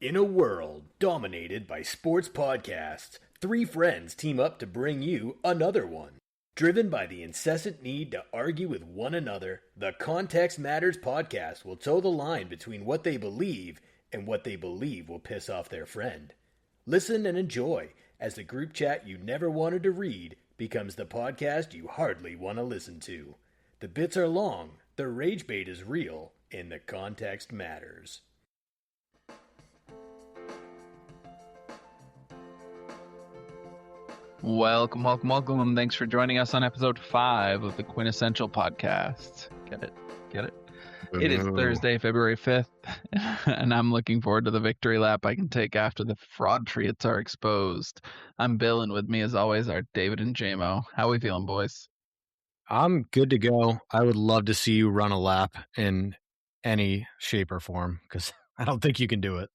In a world dominated by sports podcasts, three friends team up to bring you another one. Driven by the incessant need to argue with one another, the Context Matters podcast will toe the line between what they believe and what they believe will piss off their friend. Listen and enjoy as the group chat you never wanted to read becomes the podcast you hardly want to listen to. The bits are long, the rage bait is real, and the context matters. Welcome, and thanks for joining us on episode 5 of the Quintessential Podcast. Get it? It is Thursday, February 5th, and I'm looking forward to the victory lap I can take after the fraud treats are exposed. I'm Bill, and with me, as always, are David and JMO. How are we feeling, boys? I'm good to go. I would love to see you run a lap in any shape or form, because I don't think you can do it.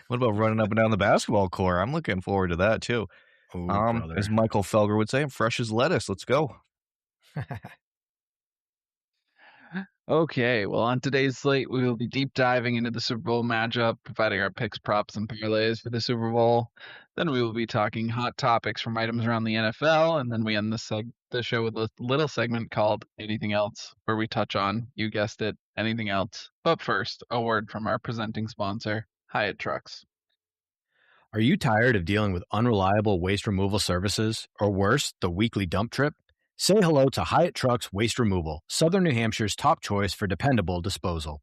What about running up and down the basketball court? I'm looking forward to that, too. Ooh, as Michael Felger would say, I'm fresh as lettuce. Let's go. Okay, well, on today's slate, we will be deep diving into the Super Bowl matchup, providing our picks, props, and parlays for the Super Bowl. Then we will be talking hot topics from items around the NFL, and then we end the show with a little segment called Anything Else, where we touch on, you guessed it, anything else. But first, a word from our presenting sponsor, Hyatt Trucks. Are you tired of dealing with unreliable waste removal services, or worse, the weekly dump trip? Say hello to Hyatt Trucks Waste Removal, Southern New Hampshire's top choice for dependable disposal.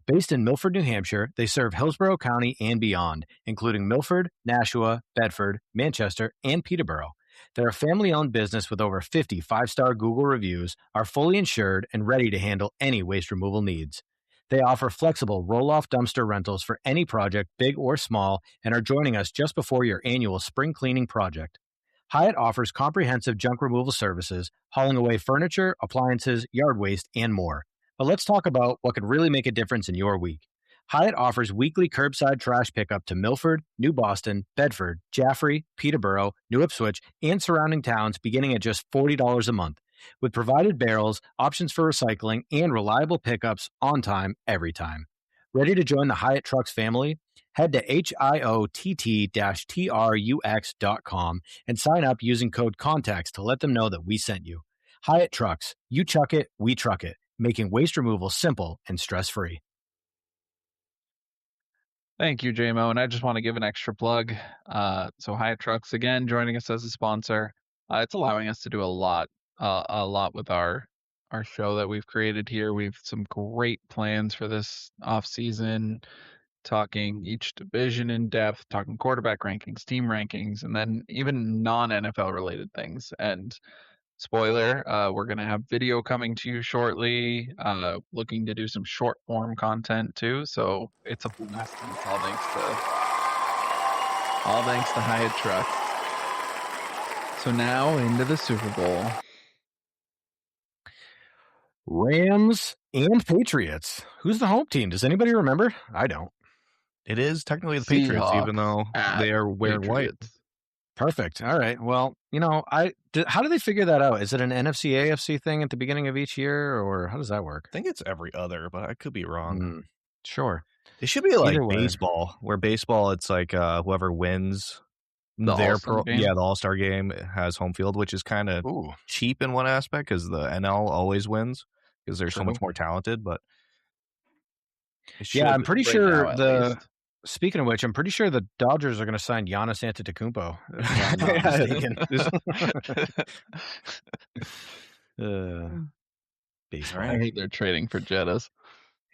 Based in Milford, New Hampshire, they serve Hillsborough County and beyond, including Milford, Nashua, Bedford, Manchester, and Peterborough. They're a family-owned business with over 50 five-star Google reviews, are fully insured, and ready to handle any waste removal needs. They offer flexible roll-off dumpster rentals for any project, big or small, and are joining us just before your annual spring cleaning project. Hyatt offers comprehensive junk removal services, hauling away furniture, appliances, yard waste, and more. But let's talk about what could really make a difference in your week. Hyatt offers weekly curbside trash pickup to Milford, New Boston, Bedford, Jaffrey, Peterborough, New Ipswich, and surrounding towns beginning at just $40 a month. With provided barrels, options for recycling, and reliable pickups on time, every time. Ready to join the Hyatt Trucks family? Head to HIOTT-TRUX.com and sign up using code CONTEXT to let them know that we sent you. Hyatt Trucks. You chuck it, we truck it. Making waste removal simple and stress-free. Thank you, JMO, and I just want to give an extra plug. So Hyatt Trucks, again, joining us as a sponsor. It's allowing us to do a lot with our show that we've created here. We've some great plans for this off-season, talking each division in depth, talking quarterback rankings, team rankings, and then even non-NFL related things. And spoiler, we're going to have video coming to you shortly, looking to do some short form content too. So it's a blast. And it's all thanks to Hyatt Trucks. So now into the Super Bowl. Rams and Patriots. Who's the home team? Does anybody remember? I don't. It is technically the Patriots, even though they are wearing white. Perfect. All right. Well, how do they figure that out? Is it an NFC, AFC thing at the beginning of each year, or how does that work? I think it's every other, but I could be wrong. Sure. It should be like baseball, where baseball, it's like whoever wins the All-Star game has home field, which is kind of cheap in one aspect because the NL always wins because they're so much more talented. But I'm pretty sure speaking of which, I'm pretty sure the Dodgers are going to sign Giannis Antetokounmpo. Baseball. I hate they're trading for Jettas.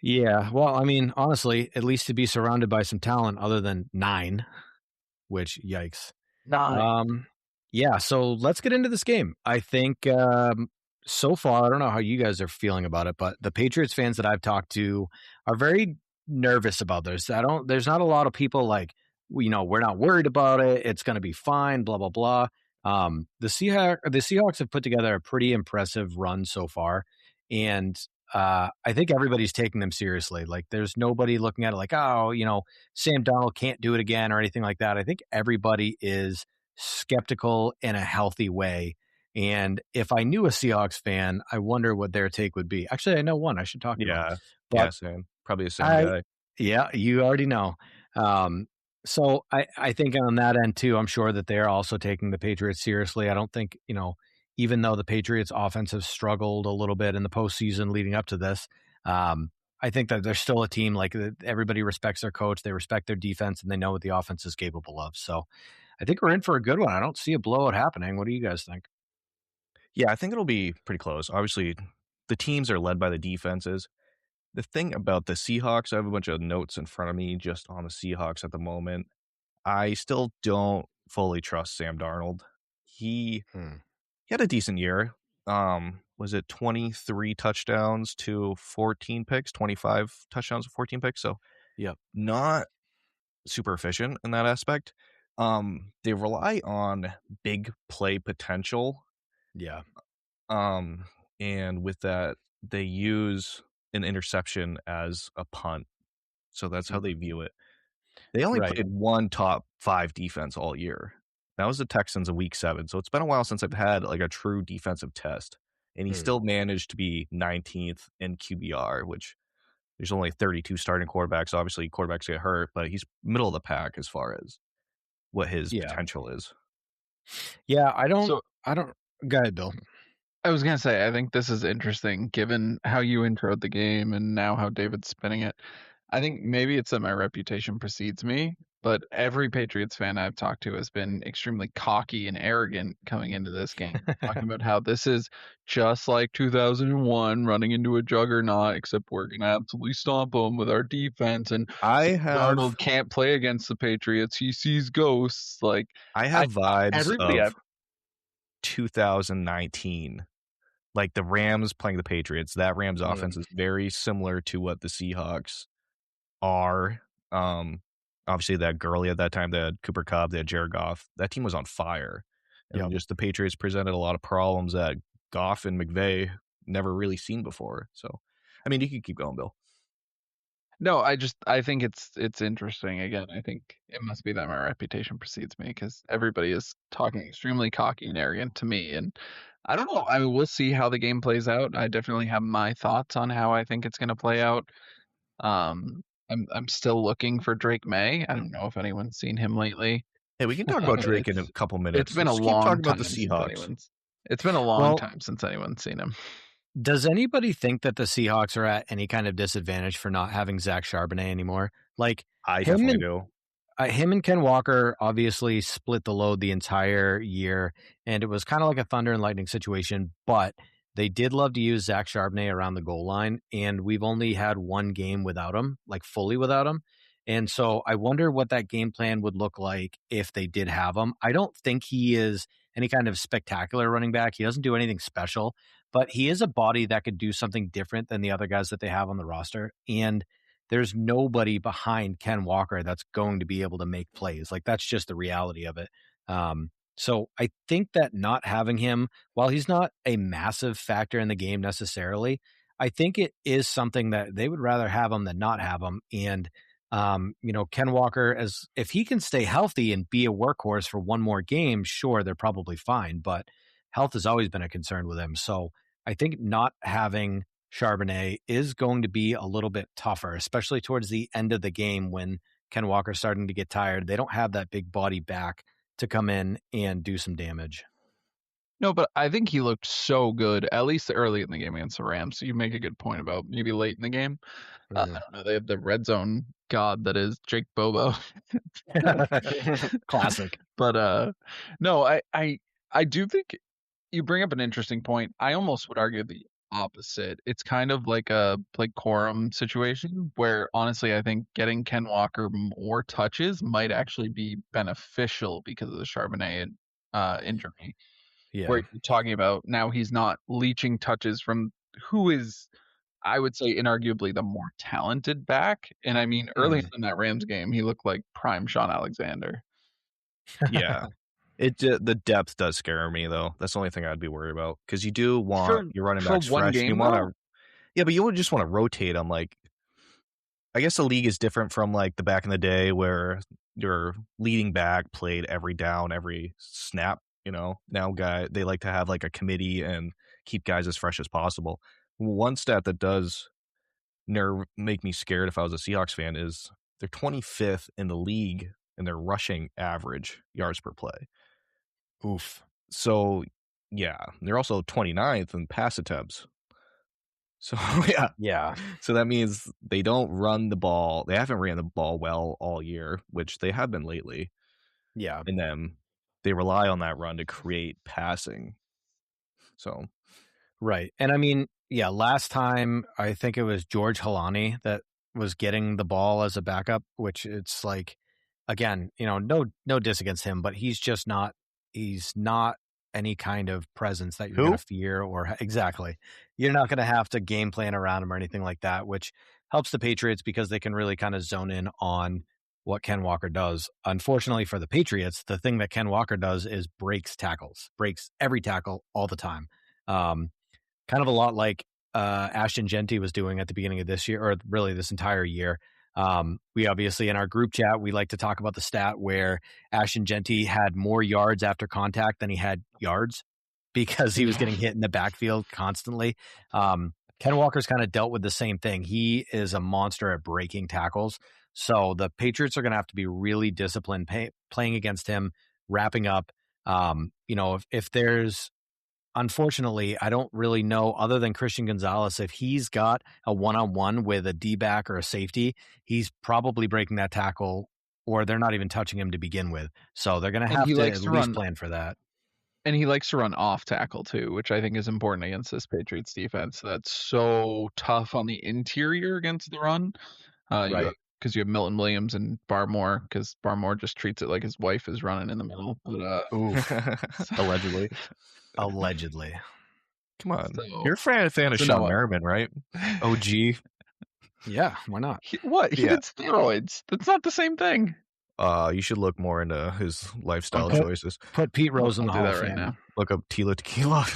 Yeah, well, I mean, honestly, at least to be surrounded by some talent other than 9, which, yikes. 9. Yeah, so let's get into this game. I think so far, I don't know how you guys are feeling about it, but the Patriots fans that I've talked to are very nervous about this. There's not a lot of people like, we're not worried about it. It's going to be fine, blah, blah, blah. The Seahawks have put together a pretty impressive run so far. And I think everybody's taking them seriously. Like, there's nobody looking at it like, Sam Darnold can't do it again or anything like that. I think everybody is skeptical in a healthy way. And if I knew a Seahawks fan, I wonder what their take would be. Actually, I know one I should talk about. Yeah, same. Probably the same guy. Yeah, you already know. So I think on that end too, I'm sure that they're also taking the Patriots seriously. I don't think, even though the Patriots offense has struggled a little bit in the postseason leading up to this, I think that they're still a team like everybody respects their coach, they respect their defense, and they know what the offense is capable of. So I think we're in for a good one. I don't see a blowout happening. What do you guys think? Yeah, I think it'll be pretty close. Obviously, the teams are led by the defenses. The thing about the Seahawks, I have a bunch of notes in front of me just on the Seahawks at the moment. I still don't fully trust Sam Darnold. He had a decent year. Was it 23 touchdowns to 14 picks, 25 touchdowns to 14 picks? So, Yep. not super efficient in that aspect. They rely on big play potential. Yeah. And with that, they use an interception as a punt. So that's how they view it. They only played one top 5 defense all year. That was the Texans in week 7. So it's been a while since I've had like a true defensive test. And he still managed to be 19th in QBR, which there's only 32 starting quarterbacks. Obviously, quarterbacks get hurt, but he's middle of the pack as far as what his potential is. Yeah, I don't. Go ahead, Bill. I was going to say, I think this is interesting given how you introed the game and now how David's spinning it. I think maybe it's that my reputation precedes me, but every Patriots fan I've talked to has been extremely cocky and arrogant coming into this game, talking about how this is just like 2001 running into a juggernaut, except we're going to absolutely stomp them with our defense. And Darnold can't play against the Patriots. He sees ghosts. Like I have vibes of 2019. Like the Rams playing the Patriots, that Rams offense is very similar to what the Seahawks are. Obviously that Gurley at that time, they had Cooper Kupp, they had Jared Goff. That team was on fire. And just the Patriots presented a lot of problems that Goff and McVay never really seen before. So, I mean, you can keep going, Bill. No, I think it's interesting. Again, I think it must be that my reputation precedes me because everybody is talking extremely cocky and arrogant to me. And I don't know. I mean, we'll see how the game plays out. I definitely have my thoughts on how I think it's going to play out. I'm still looking for Drake May. I don't know if anyone's seen him lately. Hey, we can talk about Drake in a couple minutes. It's been a long time since anyone's. It's been a long time since anyone's seen him. Does anybody think that the Seahawks are at any kind of disadvantage for not having Zach Charbonnet anymore? Like I definitely do. Him and Ken Walker obviously split the load the entire year, and it was kind of like a thunder and lightning situation, but they did love to use Zach Charbonnet around the goal line, and we've only had one game without him, like fully without him. And so I wonder what that game plan would look like if they did have him. I don't think he is any kind of spectacular running back. He doesn't do anything special, but he is a body that could do something different than the other guys that they have on the roster. And there's nobody behind Ken Walker that's going to be able to make plays. Like that's just the reality of it. So I think that not having him, while he's not a massive factor in the game necessarily, I think it is something that they would rather have him than not have him. And Ken Walker, as if he can stay healthy and be a workhorse for one more game, sure, they're probably fine. But health has always been a concern with him. So I think not having Charbonnet is going to be a little bit tougher, especially towards the end of the game when Ken Walker's starting to get tired. They don't have that big body back to come in and do some damage. No, but I think he looked so good, at least early in the game against the Rams. So you make a good point about maybe late in the game. I don't know. They have the red zone god that is Jake Bobo. Classic. But no, I do think you bring up an interesting point. I almost would argue the opposite. It's kind of like a Blake Corum situation where honestly I think getting Ken Walker more touches might actually be beneficial because of the Charbonnet injury. Yeah. Where you're talking about now he's not leeching touches from who is, I would say, inarguably the more talented back. And I mean, early in that Rams game, he looked like prime Sean Alexander. Yeah. The depth does scare me though. That's the only thing I'd be worried about because you do want your running backs fresh. You want to, yeah, but you would just want to rotate them. Like, I guess the league is different from like the back in the day where your leading back played every down, every snap. Now they like to have like a committee and keep guys as fresh as possible. One stat that does make me scared if I was a Seahawks fan is they're 25th in the league in their rushing average yards per play. Oof. So, yeah, they're also 29th in pass attempts. So, yeah. So that means they don't run the ball. They haven't ran the ball well all year, which they have been lately. Yeah. And then they rely on that run to create passing. So, right. And I mean, yeah, last time I think it was George Halani that was getting the ball as a backup, which it's like, again, no diss against him, but he's not any kind of presence that you're going to fear or exactly. You're not going to have to game plan around him or anything like that, which helps the Patriots because they can really kind of zone in on what Ken Walker does. Unfortunately for the Patriots, the thing that Ken Walker does is breaks every tackle all the time. Kind of a lot like Ashton Genty was doing at the beginning of this year, or really this entire year. We obviously in our group chat, we like to talk about the stat where Ashton Genty had more yards after contact than he had yards because he was getting hit in the backfield constantly. Ken Walker's kind of dealt with the same thing. He is a monster at breaking tackles. So the Patriots are going to have to be really disciplined playing against him, wrapping up. If there's, unfortunately, I don't really know, other than Christian Gonzalez, if he's got a one-on-one with a D-back or a safety, he's probably breaking that tackle, or they're not even touching him to begin with. So they're going to have to at least plan for that. And he likes to run off tackle too, which I think is important against this Patriots defense. That's so tough on the interior against the run. Right. Because you have Milton Williams and Barmore, because Barmore just treats it like his wife is running in the middle. But, allegedly. Allegedly. Come on. You're a fan of Sean Merriman, right? OG. Yeah, why not? He did steroids. That's not the same thing. You should look more into his lifestyle choices. Put Pete Rose in the Hall of Fame. Right now. Look up Tila Tequila.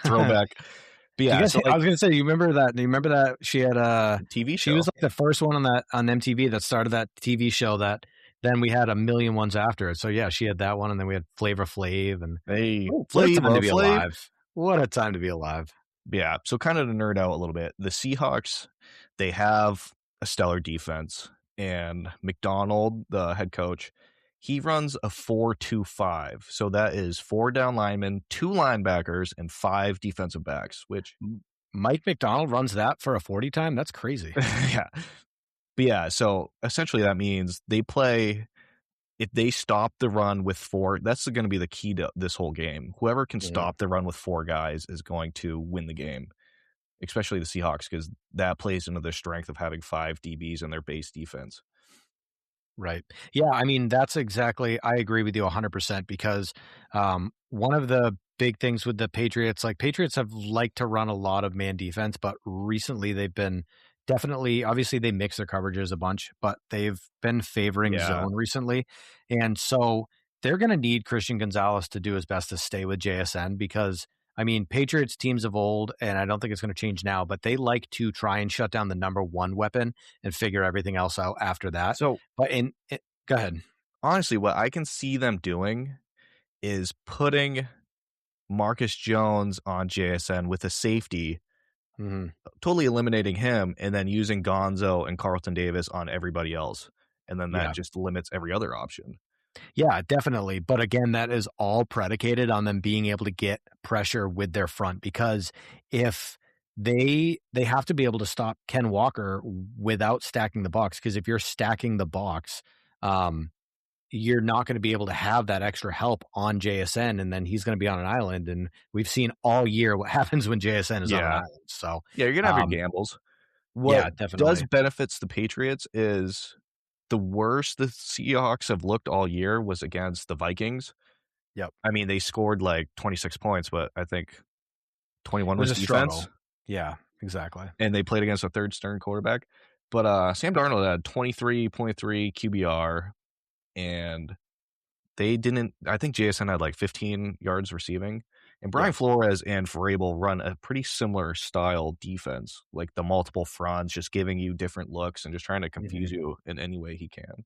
Throwback. But yeah, I was gonna say, you remember that she had a TV show. She was like the first one on MTV that started that TV show that then we had a million ones after it. So yeah, she had that one, and then we had Flavor Flav, and what a time to be alive. What a time to be alive. Yeah. So kind of to nerd out a little bit, the Seahawks, they have a stellar defense, and McDonald, the head coach, he runs a 4-2-5. So that is 4 down linemen, 2 linebackers, and 5 defensive backs, which Mike McDonald runs that for a 40 time. That's crazy. Yeah. But yeah, so essentially that means they play, if they stop the run with 4, that's going to be the key to this whole game. Whoever can stop the run with 4 guys is going to win the game, especially the Seahawks, because that plays into their strength of having 5 DBs in their base defense. Right. Yeah, I mean, that's exactly, I agree with you 100% because one of the big things with the Patriots, like Patriots have liked to run a lot of man defense, but recently they've been definitely, obviously they mix their coverages a bunch, but they've been favoring zone recently. And so they're going to need Christian Gonzalez to do his best to stay with JSN because, I mean, Patriots teams of old, and I don't think it's going to change now, but they like to try and shut down the number one weapon and figure everything else out after that. So, but go ahead. Honestly, what I can see them doing is putting Marcus Jones on JSN with a safety, totally eliminating him, and then using Gonzo and Carlton Davis on everybody else. And then that just limits every other option. Yeah, definitely. But again, that is all predicated on them being able to get pressure with their front, because if they have to be able to stop Ken Walker without stacking the box, because if you're stacking the box, you're not going to be able to have that extra help on JSN, and then he's going to be on an island. And we've seen all year what happens when JSN is on an island. So yeah, you're going to have your gambles. What does benefits the Patriots is the worst the Seahawks have looked all year was against the Vikings. Yep. I mean, they scored like 26 points, but I think 21 was defense. Struggle. Yeah, exactly. And they played against a third string quarterback. But Sam Darnold had 23.3 QBR, and they didn't. I think JSN had like 15 yards receiving. And Brian Flores and Vrabel run a pretty similar style defense, like the multiple fronts, just giving you different looks and just trying to confuse you in any way he can.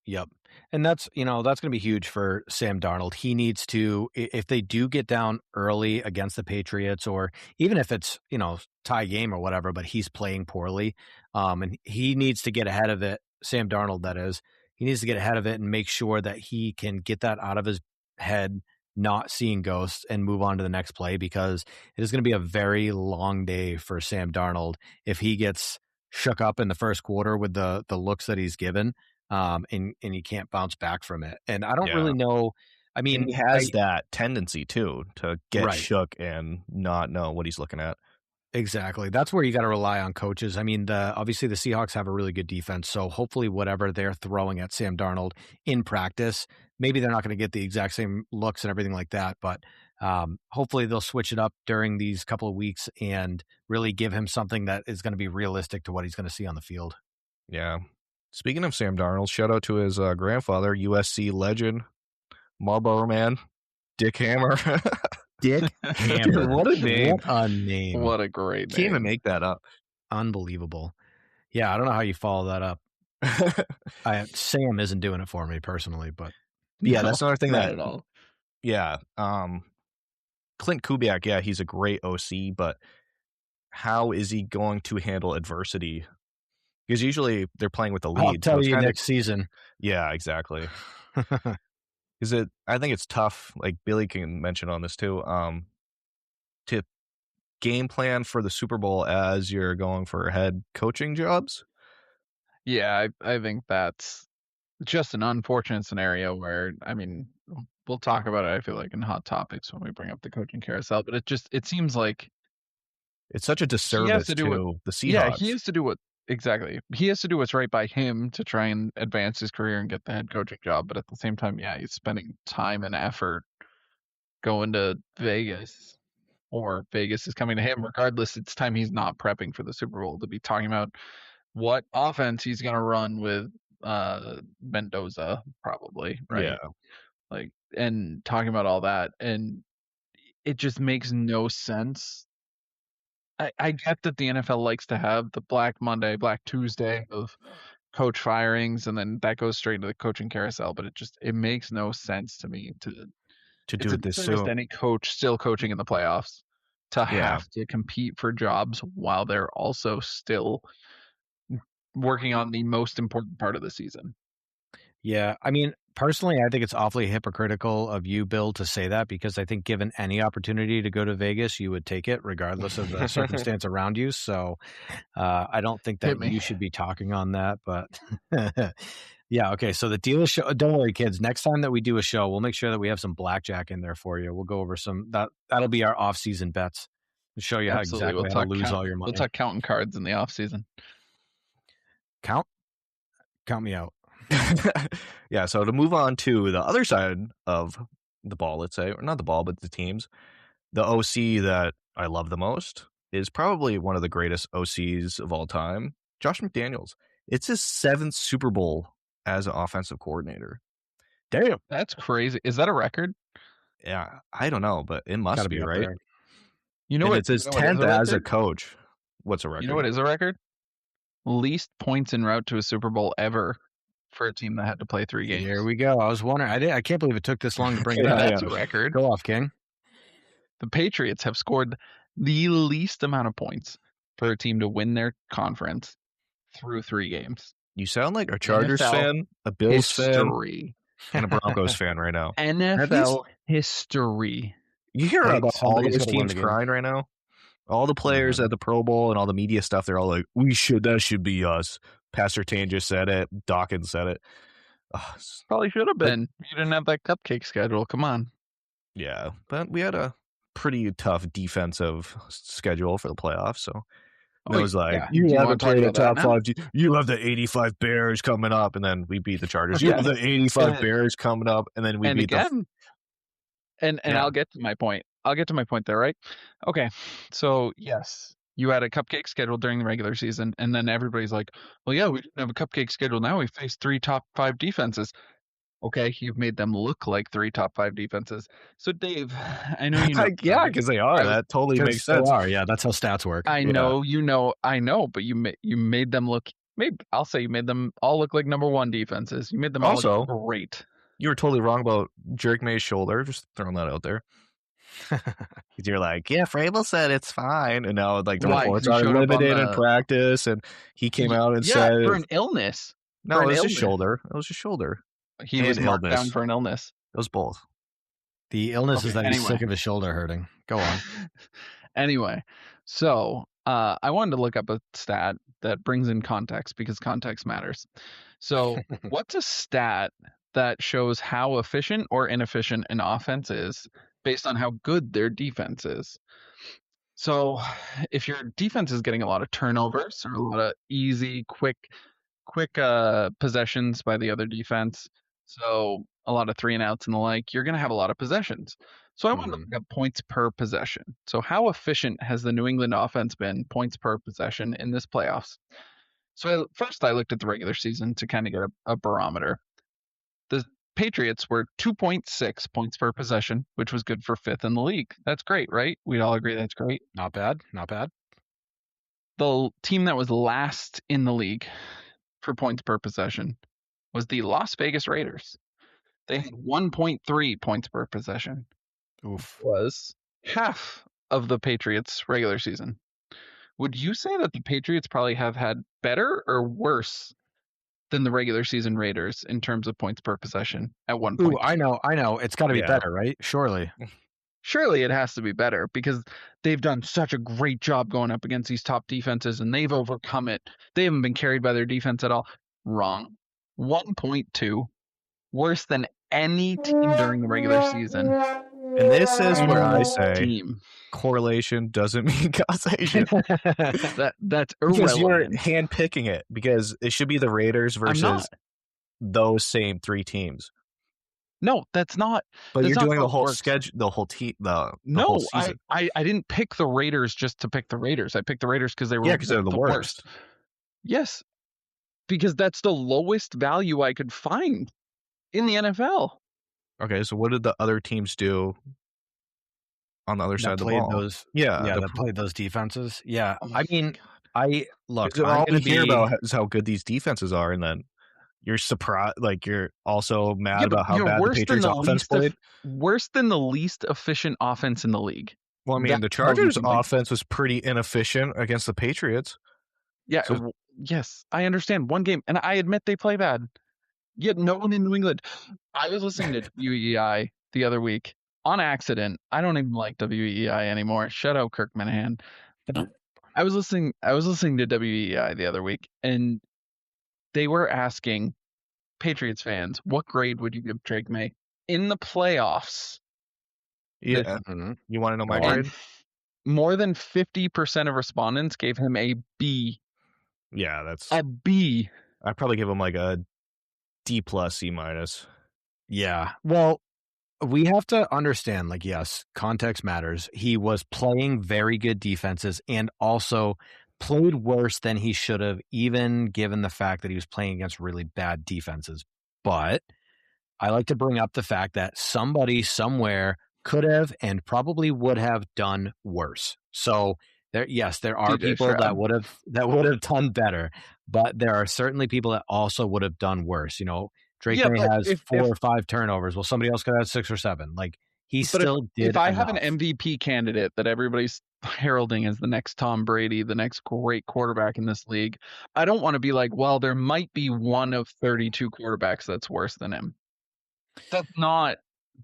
Yep. And that's going to be huge for Sam Darnold. He needs to, if they do get down early against the Patriots, or even if it's, tie game or whatever, but he's playing poorly, and he needs to get ahead of it. Sam Darnold, that is, he needs to get ahead of it and make sure that he can get that out of his head, not seeing ghosts, and move on to the next play, because it is going to be a very long day for Sam Darnold if he gets shook up in the first quarter with the looks that he's given. And he can't bounce back from it. And I don't really know. I mean, and he has that tendency too to get shook and not know what he's looking at. Exactly. That's where you got to rely on coaches. I mean, obviously the Seahawks have a really good defense, so hopefully whatever they're throwing at Sam Darnold in practice, maybe they're not going to get the exact same looks and everything like that, but hopefully they'll switch it up during these couple of weeks and really give him something that is going to be realistic to what he's going to see on the field. Yeah. Speaking of Sam Darnold, shout out to his grandfather, USC legend, Marlboro Man, Dick Hammer. Dick Hammer. What a name. What a name. What a great name. Can't even make that up. Unbelievable. Yeah, I don't know how you follow that up. Sam isn't doing it for me personally, but yeah, that's another thing not at all. Yeah. Clint Kubiak, he's a great OC, but how is he going to handle adversity? Because usually they're playing with the lead. I'll tell you next season. Yeah, exactly. Because I think it's tough, like Billy can mention on this too, to game plan for the Super Bowl as you're going for head coaching jobs. Yeah, I think that's just an unfortunate scenario where, I mean, we'll talk about it, I feel like, in Hot Topics when we bring up the coaching carousel, but it seems like it's such a disservice to the Seahawks. Yeah, he has to do what exactly. He has to do what's right by him to try and advance his career and get the head coaching job. But at the same time, he's spending time and effort going to Vegas, or Vegas is coming to him. Regardless, it's time he's not prepping for the Super Bowl to be talking about what offense he's going to run with Mendoza, probably, right? Yeah. And talking about all that. And it just makes no sense. I get that the NFL likes to have the Black Monday, Black Tuesday of coach firings, and then that goes straight into the coaching carousel. But it makes no sense to me to do it this soon. Any coach still coaching in the playoffs to have to compete for jobs while they're also still working on the most important part of the season. Yeah, I mean, personally, I think it's awfully hypocritical of you, Bill, to say that, because I think given any opportunity to go to Vegas, you would take it regardless of the circumstance around you. So I don't think that you should be talking on that. But yeah, okay. So the deal is, don't worry, kids. Next time that we do a show, we'll make sure that we have some blackjack in there for you. We'll go over that'll be our off-season bets. We'll show you how to lose all your money. We'll talk counting cards in the off-season. Count me out. Yeah, so to move on to the other side of the ball, let's say, or not the ball, but the teams, the OC that I love the most is probably one of the greatest OCs of all time, Josh McDaniels. It's his 7th Super Bowl as an offensive coordinator. Damn. That's crazy. Is that a record? Yeah, I don't know, but it must be, right? There. You know what? It's his 10th as a coach. What's a record? You know what is a record? Least points en route to a Super Bowl ever for a team that had to play 3 games. Here we go. I was wondering. I can't believe it took this long to bring that. That's a record. Go off, King. The Patriots have scored the least amount of points for a team to win their conference through 3 games. You sound like a Chargers fan, a Bills fan, and a Broncos fan right now. NFL history. You hear about all those teams crying right now? All the players at the Pro Bowl and all the media stuff, they're all like, that should be us. Pastor Tane just said it. Dawkins said it. Probably should have been. You didn't have that cupcake schedule. Come on. Yeah, but we had a pretty tough defensive schedule for the playoffs, so it was like, you haven't played a top 5. You have the 85 Bears coming up, and then we beat the Chargers. You have the 85 Bears coming up, and then we beat them. And I'll get to my point. I'll get to my point there, right? Okay, so yes, you had a cupcake schedule during the regular season, and then everybody's like, well, yeah, we didn't have a cupcake schedule. Now we face 3 top 5 defenses. Okay, you've made them look like 3 top 5 defenses. So, Dave, I know you know. Yeah, because they are. That totally makes sense. Yeah, that's how stats work. I know, but you made them look Maybe I'll say you made them all look like number 1 defenses. You made them all look great. You were totally wrong about Drake May's shoulder. Just throwing that out there. Because you're like, yeah, Frabel said it's fine, and now like the reports are limited in practice, and he came out and said for an illness. No, it was his shoulder. It was his shoulder. He was marked down for an illness. It was both. The illness is that he's sick of his shoulder hurting. Go on. Anyway, so I wanted to look up a stat that brings in context because context matters. So what's a stat that shows how efficient or inefficient an offense is based on how good their defense is? So if your defense is getting a lot of turnovers or a lot of easy, quick possessions by the other defense, so a lot of 3-and-outs and the like, you're going to have a lot of possessions. So I want to look at points per possession. So how efficient has the New England offense been points per possession in this playoffs? So first I looked at the regular season to kind of get a barometer. The Patriots were 2.6 points per possession, which was good for 5th in the league. That's great, right? We'd all agree that's great. Not bad. Not bad. The team that was last in the league for points per possession was the Las Vegas Raiders. They had 1.3 points per possession. Oof. Was half of the Patriots' regular season. Would you say that the Patriots probably have had better or worse than the regular season Raiders in terms of points per possession at 1 point? Ooh, I know. It's got to be better, right? Surely it has to be better because they've done such a great job going up against these top defenses and they've overcome it. They haven't been carried by their defense at all. Wrong. 1.2. Worse than any team during the regular season. And this is where I say correlation doesn't mean causation. That's irrelevant. Because you're handpicking it because it should be the Raiders versus those same 3 teams. No, that's not. But that's you're not doing the whole schedule, the whole team, the whole season. I didn't pick the Raiders just to pick the Raiders. I picked the Raiders because they were because they're the worst. Yes, because that's the lowest value I could find in the NFL. Okay, so what did the other teams do on the other side of the ball? That played those defenses. Yeah, oh I mean, God. All we hear about is how good these defenses are, and then you're surprised, like you're also mad about how bad the Patriots offense played. Worse than the least efficient offense in the league. Well, I mean, the Chargers' offense was pretty inefficient against the Patriots. Yeah, yes, I understand. One game, and I admit they play bad. Yet no one in New England. I was listening to WEI the other week on accident. I don't even like WEI anymore. Shut out Kirk Minahan. I was listening to WEI the other week, and they were asking Patriots fans, what grade would you give Drake May in the playoffs? Yeah. You want to know my grade? More than 50% of respondents gave him a B. Yeah, that's a B. I'd probably give him like a D+, C-. Yeah. Well, we have to understand, like, yes, context matters. He was playing very good defenses and also played worse than he should have, even given the fact that he was playing against really bad defenses. But I like to bring up the fact that somebody somewhere could have and probably would have done worse. So there are people that would have done better, but there are certainly people that also would have done worse. You know, Drake May has 4 or 5 turnovers. Well, somebody else could have 6 or 7. Like he still did. If I have an MVP candidate that everybody's heralding as the next Tom Brady, the next great quarterback in this league, I don't want to be like, well, there might be one of 32 quarterbacks that's worse than him. That's not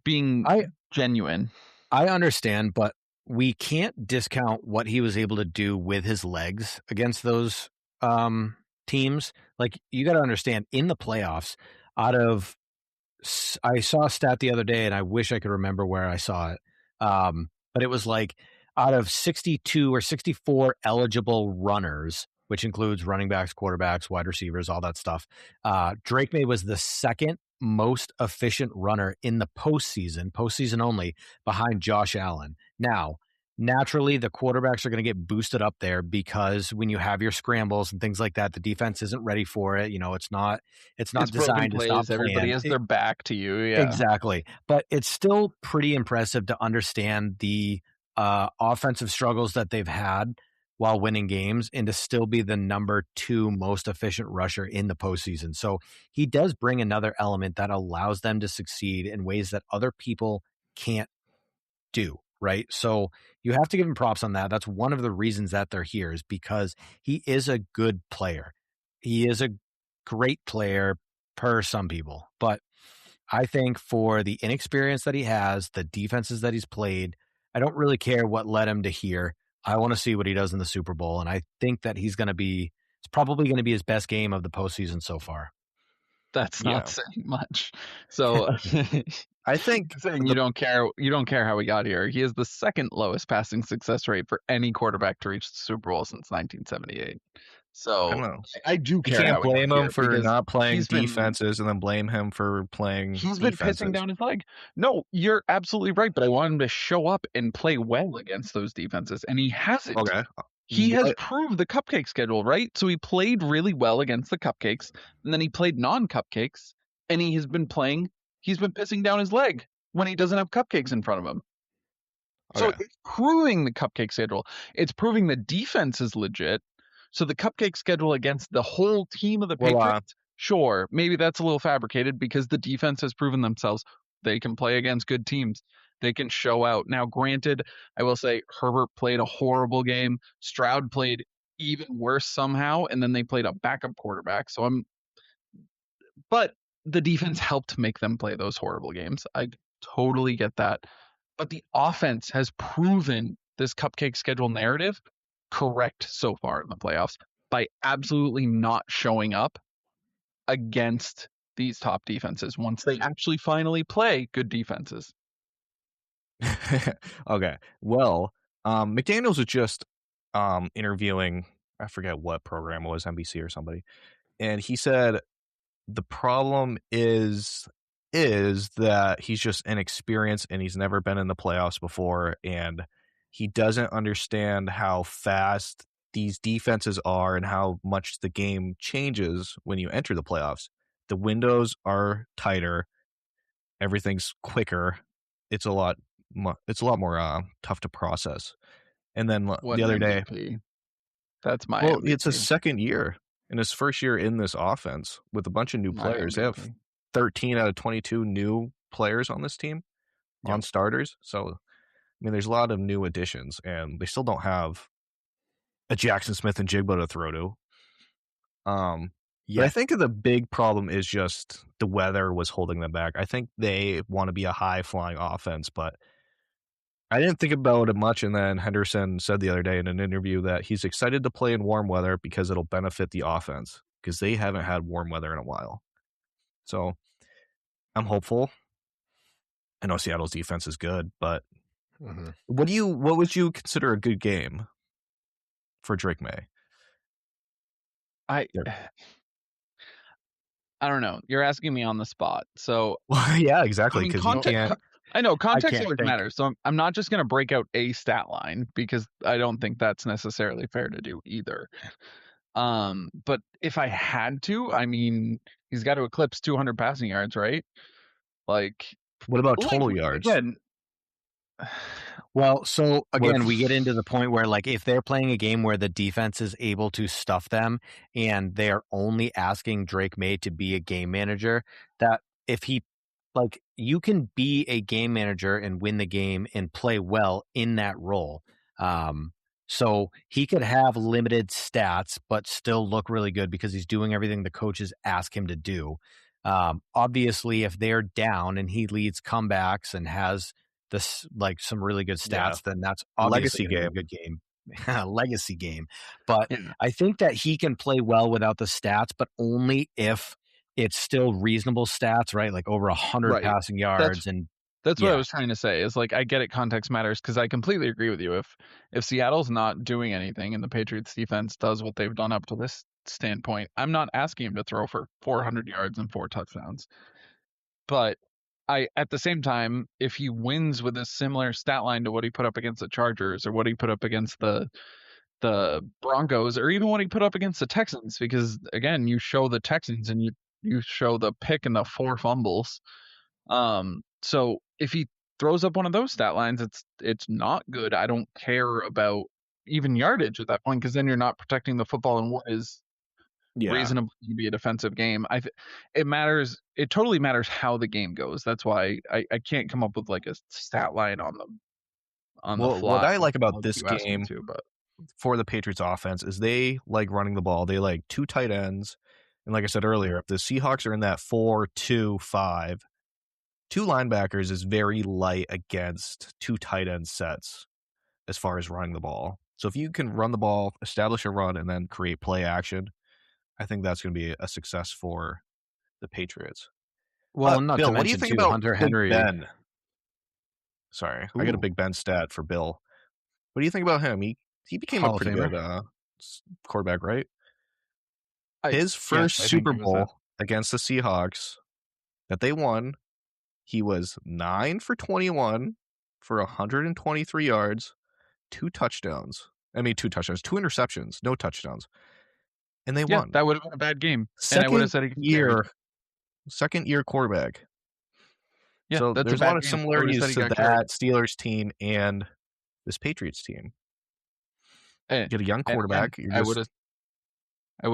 being genuine. I understand, but we can't discount what he was able to do with his legs against those teams. Like, you got to understand, in the playoffs, I saw a stat the other day, and I wish I could remember where I saw it, but it was like out of 62 or 64 eligible runners, which includes running backs, quarterbacks, wide receivers, all that stuff, Drake May was the second most efficient runner in the postseason only, behind Josh Allen. Now, naturally, the quarterbacks are going to get boosted up there because when you have your scrambles and things like that, the defense isn't ready for it. You know, it's not designed. It's not planned. Everybody has their back to you. Yeah, exactly. But it's still pretty impressive to understand the offensive struggles that they've had while winning games and to still be the number 2 most efficient rusher in the postseason. So he does bring another element that allows them to succeed in ways that other people can't do, right? So you have to give him props on that. That's one of the reasons that they're here, is because he is a good player. He is a great player per some people, but I think for the inexperience that he has, the defenses that he's played, I don't really care what led him to here. I want to see what he does in the Super Bowl, and I think that it's probably going to be his best game of the postseason so far. That's not saying much. So I think saying you don't care how he got here. He has the second lowest passing success rate for any quarterback to reach the Super Bowl since 1978. So I do care. You can't blame him for not playing defenses and then blame him for playing defenses. He's been pissing down his leg. No, you're absolutely right, but I want him to show up and play well against those defenses, and he hasn't. Okay. He has proved the cupcake schedule, right? So he played really well against the cupcakes, and then he played non-cupcakes, and he's been pissing down his leg when he doesn't have cupcakes in front of him. So it's proving the cupcake schedule. It's proving the defense is legit. So the cupcake schedule against the whole team of the Patriots, sure, maybe that's a little fabricated because the defense has proven themselves. They can play against good teams. They can show out. Now, granted, I will say Herbert played a horrible game. Stroud played even worse somehow, and then they played a backup quarterback. But the defense helped make them play those horrible games. I totally get that. But the offense has proven this cupcake schedule narrative correct so far in the playoffs by absolutely not showing up against these top defenses once they actually finally play good defenses. Okay. Well, McDaniels was just interviewing, I forget what program it was, NBC or somebody, and he said the problem is that he's just inexperienced and he's never been in the playoffs before, and he doesn't understand how fast these defenses are and how much the game changes when you enter the playoffs. The windows are tighter, everything's quicker. It's a lot more tough to process. And then the other day, that's my MVP. It's his second year in his first year in this offense with a bunch of new players. They have 13 out of 22 new players on this team, on starters. So, I mean, there's a lot of new additions, and they still don't have a Jackson Smith and Jigba to throw to. But I think the big problem is just the weather was holding them back. I think they want to be a high-flying offense, but I didn't think about it much, and then Henderson said the other day in an interview that he's excited to play in warm weather because it'll benefit the offense, because they haven't had warm weather in a while. So I'm hopeful. I know Seattle's defense is good, but what would you consider a good game for Drake May? I don't know. You're asking me on the spot. So yeah, exactly. Because I know context always matters. So I'm not just going to break out a stat line because I don't think that's necessarily fair to do either. But if I had to, I mean, he's got to eclipse 200 passing yards, right? Like, what about total yards? Again, well, so again, we get into the point where, like, if they're playing a game where the defense is able to stuff them and they're only asking Drake May to be a game manager, that if he, like, you can be a game manager and win the game and play well in that role. So he could have limited stats, but still look really good because he's doing everything the coaches ask him to do. Obviously, if they're down and he leads comebacks and has this, like, some really good stats, then that's obviously a good game. Legacy game. But I think that he can play well without the stats, but only if it's still reasonable stats, right? Like over 100 passing yards. That's what I was trying to say, is like, I get it, context matters, because I completely agree with you. If Seattle's not doing anything and the Patriots defense does what they've done up to this standpoint, I'm not asking him to throw for 400 yards and 4 touchdowns. But at the same time, if he wins with a similar stat line to what he put up against the Chargers or what he put up against the Broncos or even what he put up against the Texans, because again, you show the Texans and you show the pick and the 4 fumbles. So if he throws up one of those stat lines, it's not good. I don't care about even yardage at that point, because then you're not protecting the football in what is reasonably to be a defensive game. It matters. It totally matters how the game goes. That's why I can't come up with like a stat line on the fly. What I like about this game for the Patriots offense is they like running the ball. They like 2 tight ends. And like I said earlier, if the Seahawks are in that 4-2-5, 2 linebackers is very light against 2 tight end sets as far as running the ball. So if you can run the ball, establish a run, and then create play action, I think that's going to be a success for the Patriots. Well, not Bill, to mention, what do you think about Hunter Henry? Ben? Sorry, I got a Big Ben stat for Bill. What do you think about him? He became a pretty good quarterback, right? His first Super Bowl against the Seahawks that they won, he was 9 for 21 for 123 yards, 2 touchdowns. 2 interceptions, no touchdowns. And they won. That would have been a bad game. Second year quarterback. Yeah, so there's a lot of similarities to that Steelers team and this Patriots team. You get a young quarterback. I would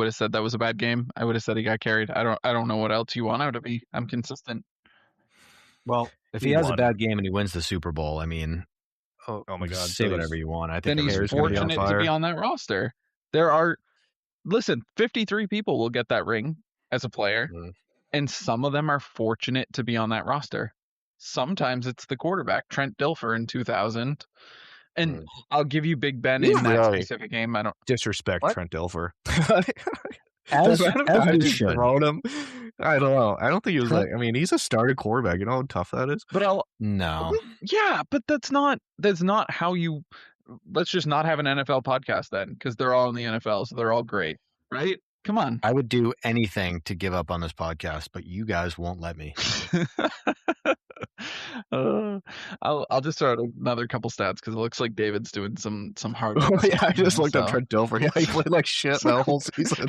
have said that was a bad game. I would have said he got carried. I don't know what else you want out of me. I'm consistent. Well, if he has a bad game and he wins the Super Bowl, I mean, oh my God, say whatever you want. I think then he's fortunate to be on that roster. There are, 53 people will get that ring as a player, and some of them are fortunate to be on that roster. Sometimes it's the quarterback, Trent Dilfer in 2000. And I'll give you Big Ben in that specific game. I don't disrespect Trent Dilfer. As him. I don't know. I don't think he was he's a started quarterback. You know how tough that is? But but that's not how you. Let's just not have an NFL podcast then, because they're all in the NFL, so they're all great, right? Come on. I would do anything to give up on this podcast, but you guys won't let me. I'll just throw out another couple stats because it looks like David's doing some hard. I just looked up Trent Dilfer. Yeah, he played like shit that whole season.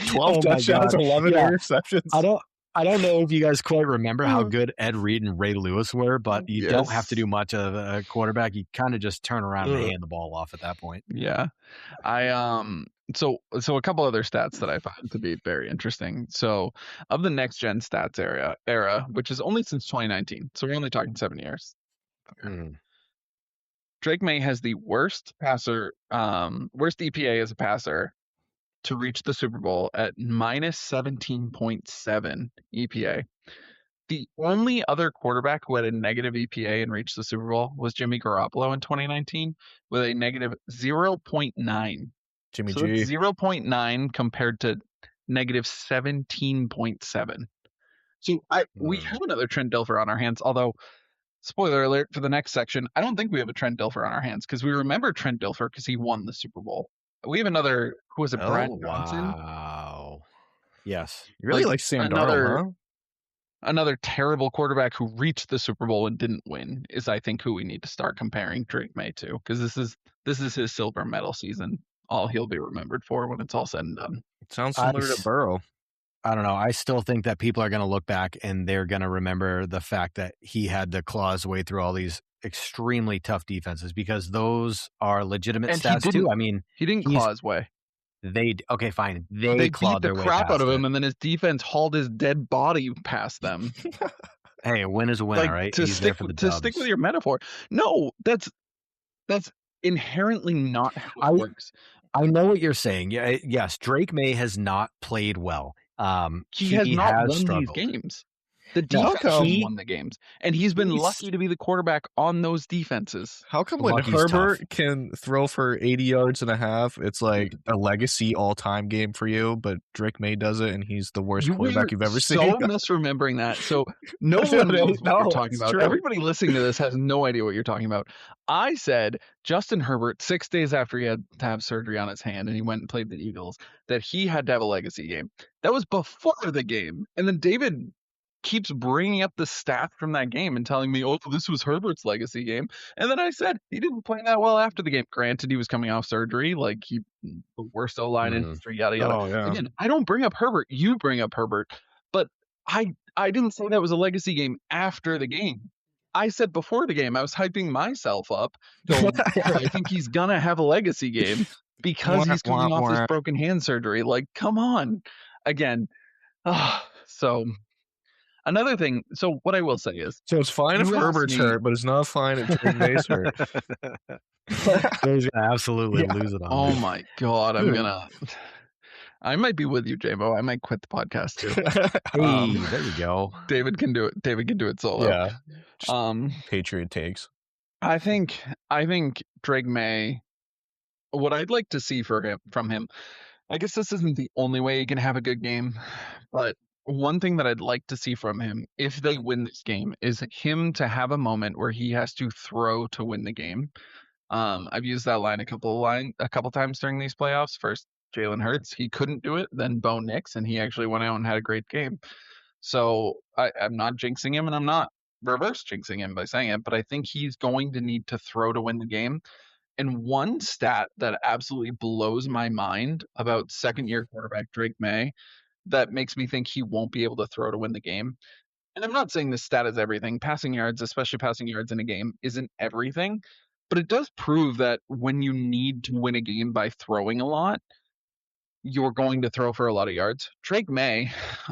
12 touchdowns, 11 interceptions. I don't know if you guys quite remember how good Ed Reed and Ray Lewis were, but you don't have to do much of a quarterback. You kind of just turn around and hand the ball off at that point. Yeah. So a couple other stats that I found to be very interesting. So of the next gen stats era, which is only since 2019, so we're only talking 7 years. Drake May has the worst EPA as a passer to reach the Super Bowl at minus 17.7 EPA. The only other quarterback who had a negative EPA and reached the Super Bowl was Jimmy Garoppolo in 2019 with a negative 0.9. Jimmy G. 0.9 compared to negative 17.7. So we have another Trent Dilfer on our hands, although, spoiler alert for the next section, I don't think we have a Trent Dilfer on our hands because we remember Trent Dilfer because he won the Super Bowl. We have another, who was it, Brad Johnson? Wow. Yes. You really like Sam Darnold, huh? Another terrible quarterback who reached the Super Bowl and didn't win is, I think, who we need to start comparing Drake May to, because this is his silver medal season. All he'll be remembered for when it's all said and done. It sounds similar to Burrow. I don't know. I still think that people are going to look back and they're going to remember the fact that he had to claw his way through all these extremely tough defenses, because those are legitimate stats too. I mean, he didn't claw his way. They clawed beat their the way crap out of him, it. and then his defense hauled his dead body past them. Hey, a win is a winner, right? To stick with your metaphor. No, that's inherently not how it works. I know what you're saying. Yeah, yes, Drake May has not played well. He has not won these games. The defense won the games, and he's been lucky to be the quarterback on those defenses. How come when Herbert can throw for 80 yards and a half, it's like a legacy all-time game for you, but Drake May does it, and he's the worst quarterback you've ever seen? So misremembering that. So no one knows what you're talking about. True. Everybody listening to this has no idea what you're talking about. I said Justin Herbert, 6 days after he had to have surgery on his hand and he went and played the Eagles, that he had to have a legacy game. That was before the game. And then David keeps bringing up the stats from that game and telling me, oh, this was Herbert's legacy game. And then I said he didn't play that well after the game. Granted, he was coming off surgery, like the worst O-line in history, yada yada. Oh, yeah. Again, I don't bring up Herbert. You bring up Herbert, but I didn't say that was a legacy game after the game. I said before the game, I was hyping myself up. Going, I think he's gonna have a legacy game because he's coming off his broken hand surgery. Like, come on, again. So another thing. So what I will say is, so it's fine if Herbert's hurt, but it's not fine if Drake May's hurt. Absolutely lose it on. Oh my god, I might be with you, J-Mo. I might quit the podcast too. Hey, there you go. David can do it. David can do it solo. Yeah. Patriot takes. I think Drake May. What I'd like to see from him, I guess this isn't the only way he can have a good game, but one thing that I'd like to see from him, if they win this game, is him to have a moment where he has to throw to win the game. I've used that line a couple times during these playoffs. First, Jalen Hurts, he couldn't do it. Then Bo Nix, and he actually went out and had a great game. So I'm not jinxing him, and I'm not reverse jinxing him by saying it, but I think he's going to need to throw to win the game. And one stat that absolutely blows my mind about second-year quarterback Drake May that makes me think he won't be able to throw to win the game. And I'm not saying this stat is everything. Passing yards, especially passing yards in a game, isn't everything. But it does prove that when you need to win a game by throwing a lot, you're going to throw for a lot of yards. Drake May,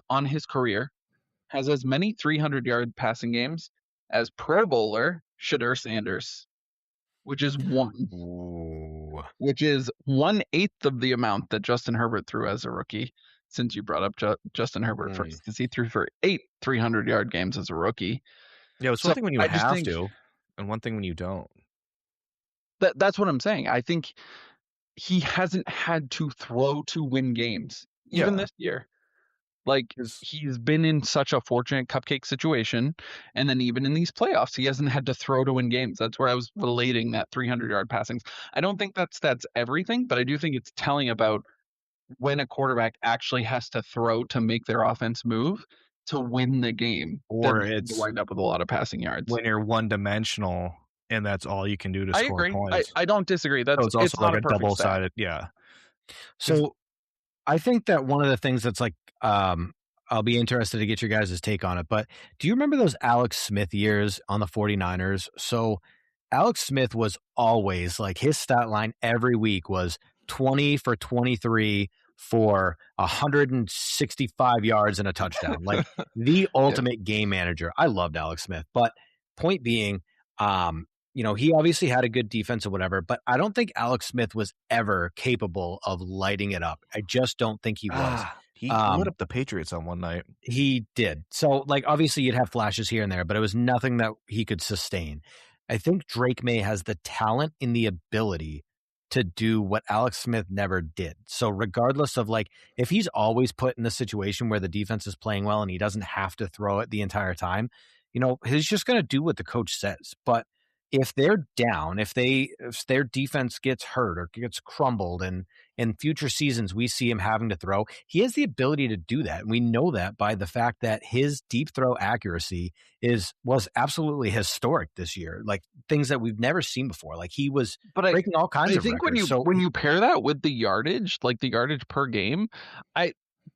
on his career, has as many 300-yard passing games as Pro Bowler Shedeur Sanders, which is 1/8 of the amount that Justin Herbert threw as a rookie. Since you brought up Justin Herbert first, because he threw for 8 300-yard games as a rookie. Yeah, it's one thing when you have to, and one thing when you don't. That's what I'm saying. I think he hasn't had to throw to win games, even this year. Like, he's been in such a fortunate cupcake situation, and then even in these playoffs, he hasn't had to throw to win games. That's where I was relating that 300-yard passings. I don't think that's everything, but I do think it's telling about when a quarterback actually has to throw to make their offense move to win the game, or it's wind up with a lot of passing yards. When you're one-dimensional and that's all you can do to score points. I don't disagree. It's also like a double-sided. Yeah. So I think that one of the things that's like, I'll be interested to get your guys' take on it, but do you remember those Alex Smith years on the 49ers? So Alex Smith was always like, his stat line every week was 20 for 23 for 165 yards and a touchdown. Like the ultimate game manager. I loved Alex Smith, but point being, he obviously had a good defense or whatever, but I don't think Alex Smith was ever capable of lighting it up. I just don't think he was. He lit up the Patriots on one night. He did. So, like, obviously you'd have flashes here and there, but it was nothing that he could sustain. I think Drake May has the talent and the ability to do what Alex Smith never did. So regardless of, like, if he's always put in the situation where the defense is playing well and he doesn't have to throw it the entire time, he's just going to do what the coach says. But if they're down, if their defense gets hurt or gets crumbled, and in future seasons we see him having to throw, he has the ability to do that. And we know that by the fact that his deep throw accuracy was absolutely historic this year. Like things that we've never seen before. Like he was breaking all kinds of records. When you pair that with the yardage, like the yardage per game,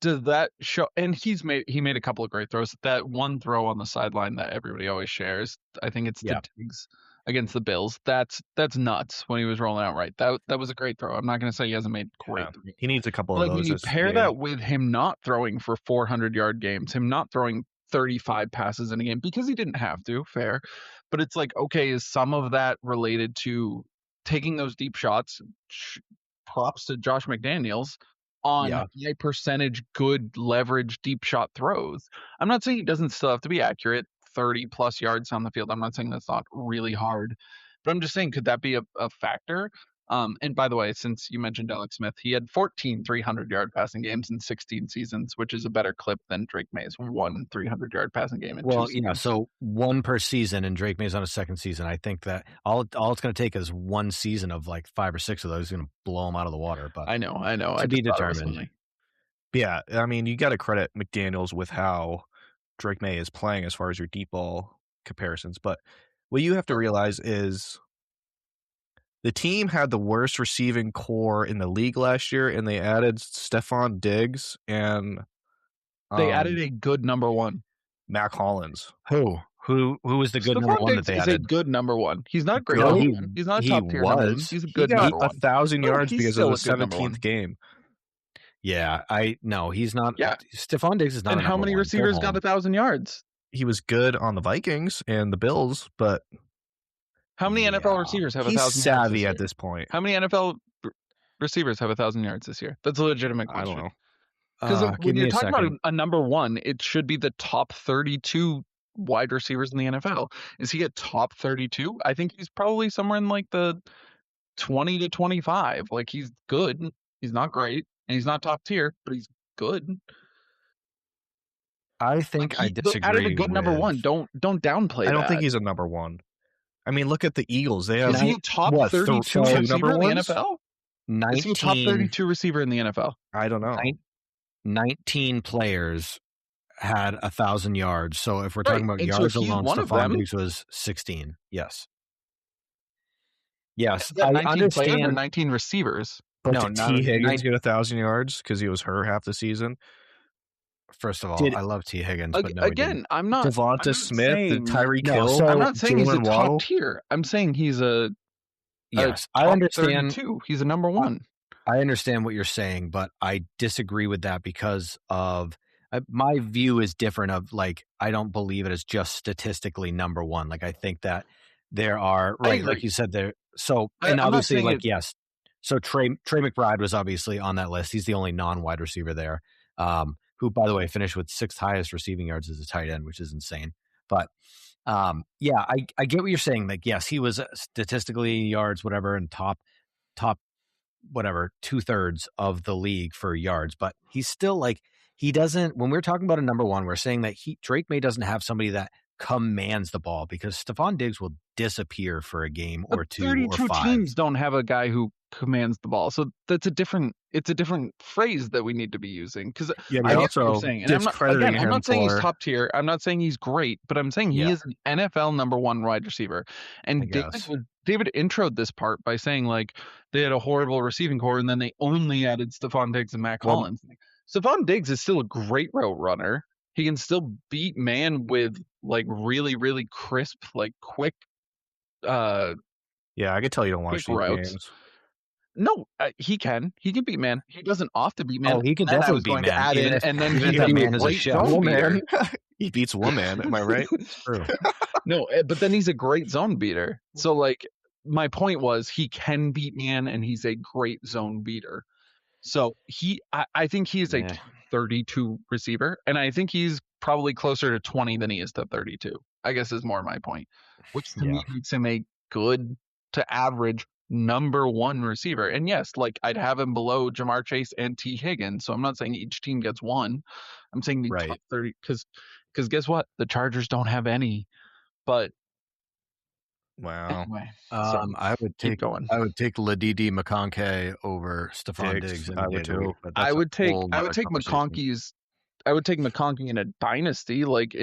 does that show? And he made a couple of great throws. That one throw on the sideline that everybody always shares, I think it's the Diggs against the Bills. That's nuts when he was rolling out right. That was a great throw. I'm not going to say he hasn't made great throws. He needs a couple of those. When you pair that with him not throwing for 400-yard games, him not throwing 35 passes in a game because he didn't have to, fair. But it's like, okay, is some of that related to taking those deep shots? Props to Josh McDaniels on high percentage, good leverage, deep shot throws. I'm not saying he doesn't still have to be accurate. 30 plus yards on the field. I'm not saying that's not really hard, but I'm just saying, could that be a factor? And by the way, since you mentioned Alex Smith, he had 14 300-yard passing games in 16 seasons, which is a better clip than Drake May's 1 300-yard passing game in 2 seasons. So one per season, and Drake May's on his second season. I think that all it's going to take is one season of like 5 or 6 of those going to blow him out of the water. But I know. To be determined. Yeah, I mean, you got to credit McDaniels with how Drake May is playing as far as your deep ball comparisons. But what you have to realize is the team had the worst receiving core in the league last year, and they added Stephon Diggs, and they added a good number one. Mac Hollins. Who was the good number one that they added? He's a good number one. He's not great number one. He's not a top tier number one. He's a good number one. He got 1,000 yards because of the 17th game. Yeah, he's not. Yeah. Stephon Diggs is not. And how many receivers got 1,000 yards? He was good on the Vikings and the Bills, but how many NFL receivers have 1,000 yards? He's savvy at this point. How many NFL receivers have 1,000 yards this year? That's a legitimate question. I don't know. Because when you're talking about a number one, it should be the top 32 wide receivers in the NFL. Is he a top 32? I think he's probably somewhere in like the 20 to 25. Like, he's good. He's not great, and he's not top tier, but he's good. I think I disagree. Out of a good number one, don't downplay that. I don't think he's a number one. I mean, look at the Eagles. They have is he a top 32 receiver in the NFL? 19, is he a top 32 receiver in the NFL? I don't know. 19 players had 1,000 yards. So if we're talking about yards alone, Stephon Diggs was 16. Yes. I understand. Or 19 receivers. But did T. Higgins get 1,000 yards because he was hurt half the season? First of all, I love T. Higgins, but no, again, I'm not. Devonta Smith, Tyreek Hill. So I'm not saying he's a top tier. I'm saying he's a. Yes, I understand. 32. He's a number one. I understand what you're saying, but I disagree with that because of my view is different. Of like, I don't believe it is just statistically number one. Like, I think that there are like you said there. So and obviously, like yes. So Trey McBride was obviously on that list. He's the only non-wide receiver there. Who, by the way, finished with 6th highest receiving yards as a tight end, which is insane. But yeah, I get what you're saying. Like, yes, he was statistically yards, whatever, and top, whatever, 2/3 of the league for yards. But he's still like, he doesn't, when we're talking about a number one, we're saying that Drake May doesn't have somebody that commands the ball because Stephon Diggs will disappear for a game or two or 32 teams don't have a guy who commands the ball. So it's a different phrase that we need to be using. Because I also saying, and I'm not saying he's top tier. I'm not saying he's great, but I'm saying he is an NFL number one wide receiver. And David introed this part by saying like they had a horrible receiving core and then they only added Stephon Diggs and Mac Hollins. Stephon Diggs is still a great route runner. He can still beat man with like really, really crisp, like quick. Yeah, I can tell you don't watch these games. No, he can. He can beat man. He doesn't often beat man. Oh, he can definitely beat man. And then he can be a great zone beater. He beats woman. Am I right? True. No, but then he's a great zone beater. So like my point was he can beat man and he's a great zone beater. So I think he's a 32 receiver, and I think he's probably closer to 20 than he is to 32. I guess is more my point, which to me makes him a good to average number one receiver. And yes, like I'd have him below Jamar Chase and T. Higgins. So I'm not saying each team gets one. I'm saying the top 30 because guess what? The Chargers don't have any. But wow. Anyway, I would take Ladidi McConkey over Stephon Diggs. I would too. I would take McConkey's. I would take McConkey in a dynasty, like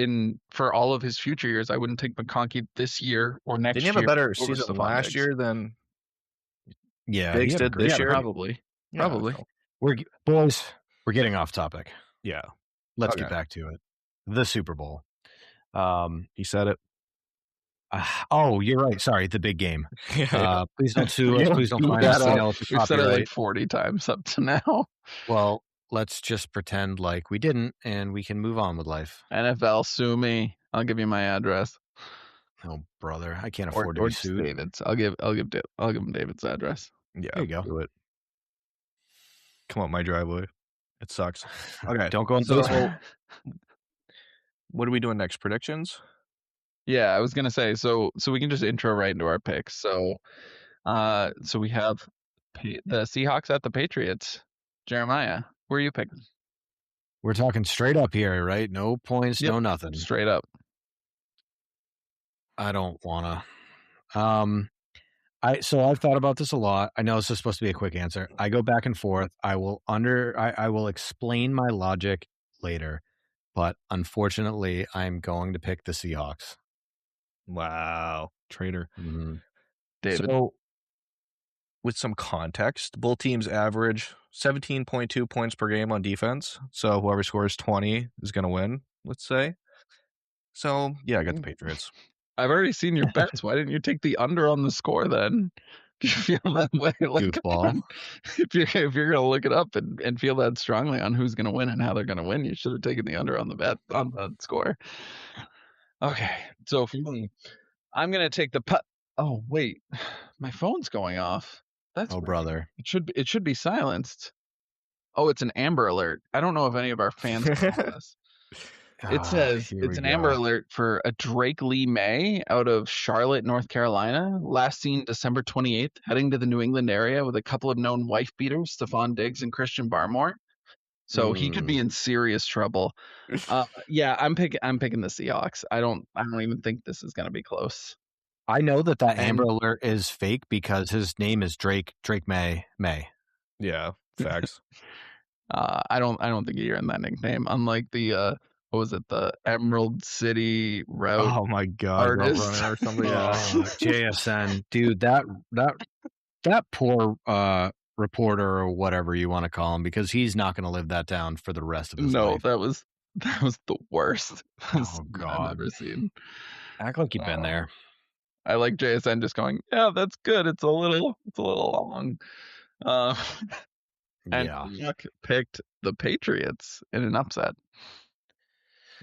for all of his future years. I wouldn't take McConkey this year or next year. Did he have a better season last year than Diggs did this year? Probably. We're getting off topic. Yeah. Let's get back to it. The Super Bowl. He said it. Oh, you're right. Sorry, the big game. Please don't sue us. Please don't find us. We've said it like 40 times up to now. Well, let's just pretend like we didn't, and we can move on with life. NFL, sue me. I'll give you my address. Oh, brother, I can't afford to be sued. David's. I'll give him David's address. Yeah, there you go. Do it. Come up my driveway. It sucks. Okay, don't go in the basement. What are we doing next? Predictions? Yeah, I was gonna say so we can just intro right into our picks. So we have the Seahawks at the Patriots. Jeremiah, where are you picking? We're talking straight up here, right? No points, no nothing. Straight up. I don't wanna. So I've thought about this a lot. I know this is supposed to be a quick answer. I go back and forth. I will explain my logic later, but unfortunately, I'm going to pick the Seahawks. Wow, traitor. Mm-hmm. David. So, with some context, both teams average 17.2 points per game on defense. So whoever scores 20 is going to win, let's say. So, yeah, I got the Patriots. I've already seen your bets. Why didn't you take the under on the score then? If you feel that way, like, goofball. If you're gonna look it up and feel that strongly on who's gonna win and how they're gonna win, you should have taken the under on the bet on the score. Okay, so for me, I'm gonna take the putt. Oh wait, my phone's going off. That's weird. Brother. It should be silenced. Oh, it's an Amber Alert. I don't know if any of our fans know this. It says it's an Amber Alert for a Drake Lee May out of Charlotte, North Carolina, last seen December 28th, heading to the New England area with a couple of known wife beaters, Stephon Diggs and Christian Barmore. So he could be in serious trouble. Yeah, I'm picking the Seahawks. I don't even think this is going to be close. I know that Amber Alert is fake because his name is Drake May. Yeah, facts. I don't think you're in that nickname. Unlike the what was it, the Emerald City Route? Oh my God, artist. Route Runner or something. JSN, dude, that poor reporter or whatever you want to call him, because he's not going to live that down for the rest of his life. No, that was the worst. Oh God, I've ever seen. Act like you've been there. I like JSN just going, yeah, that's good. It's a little long. And Luck picked the Patriots in an upset.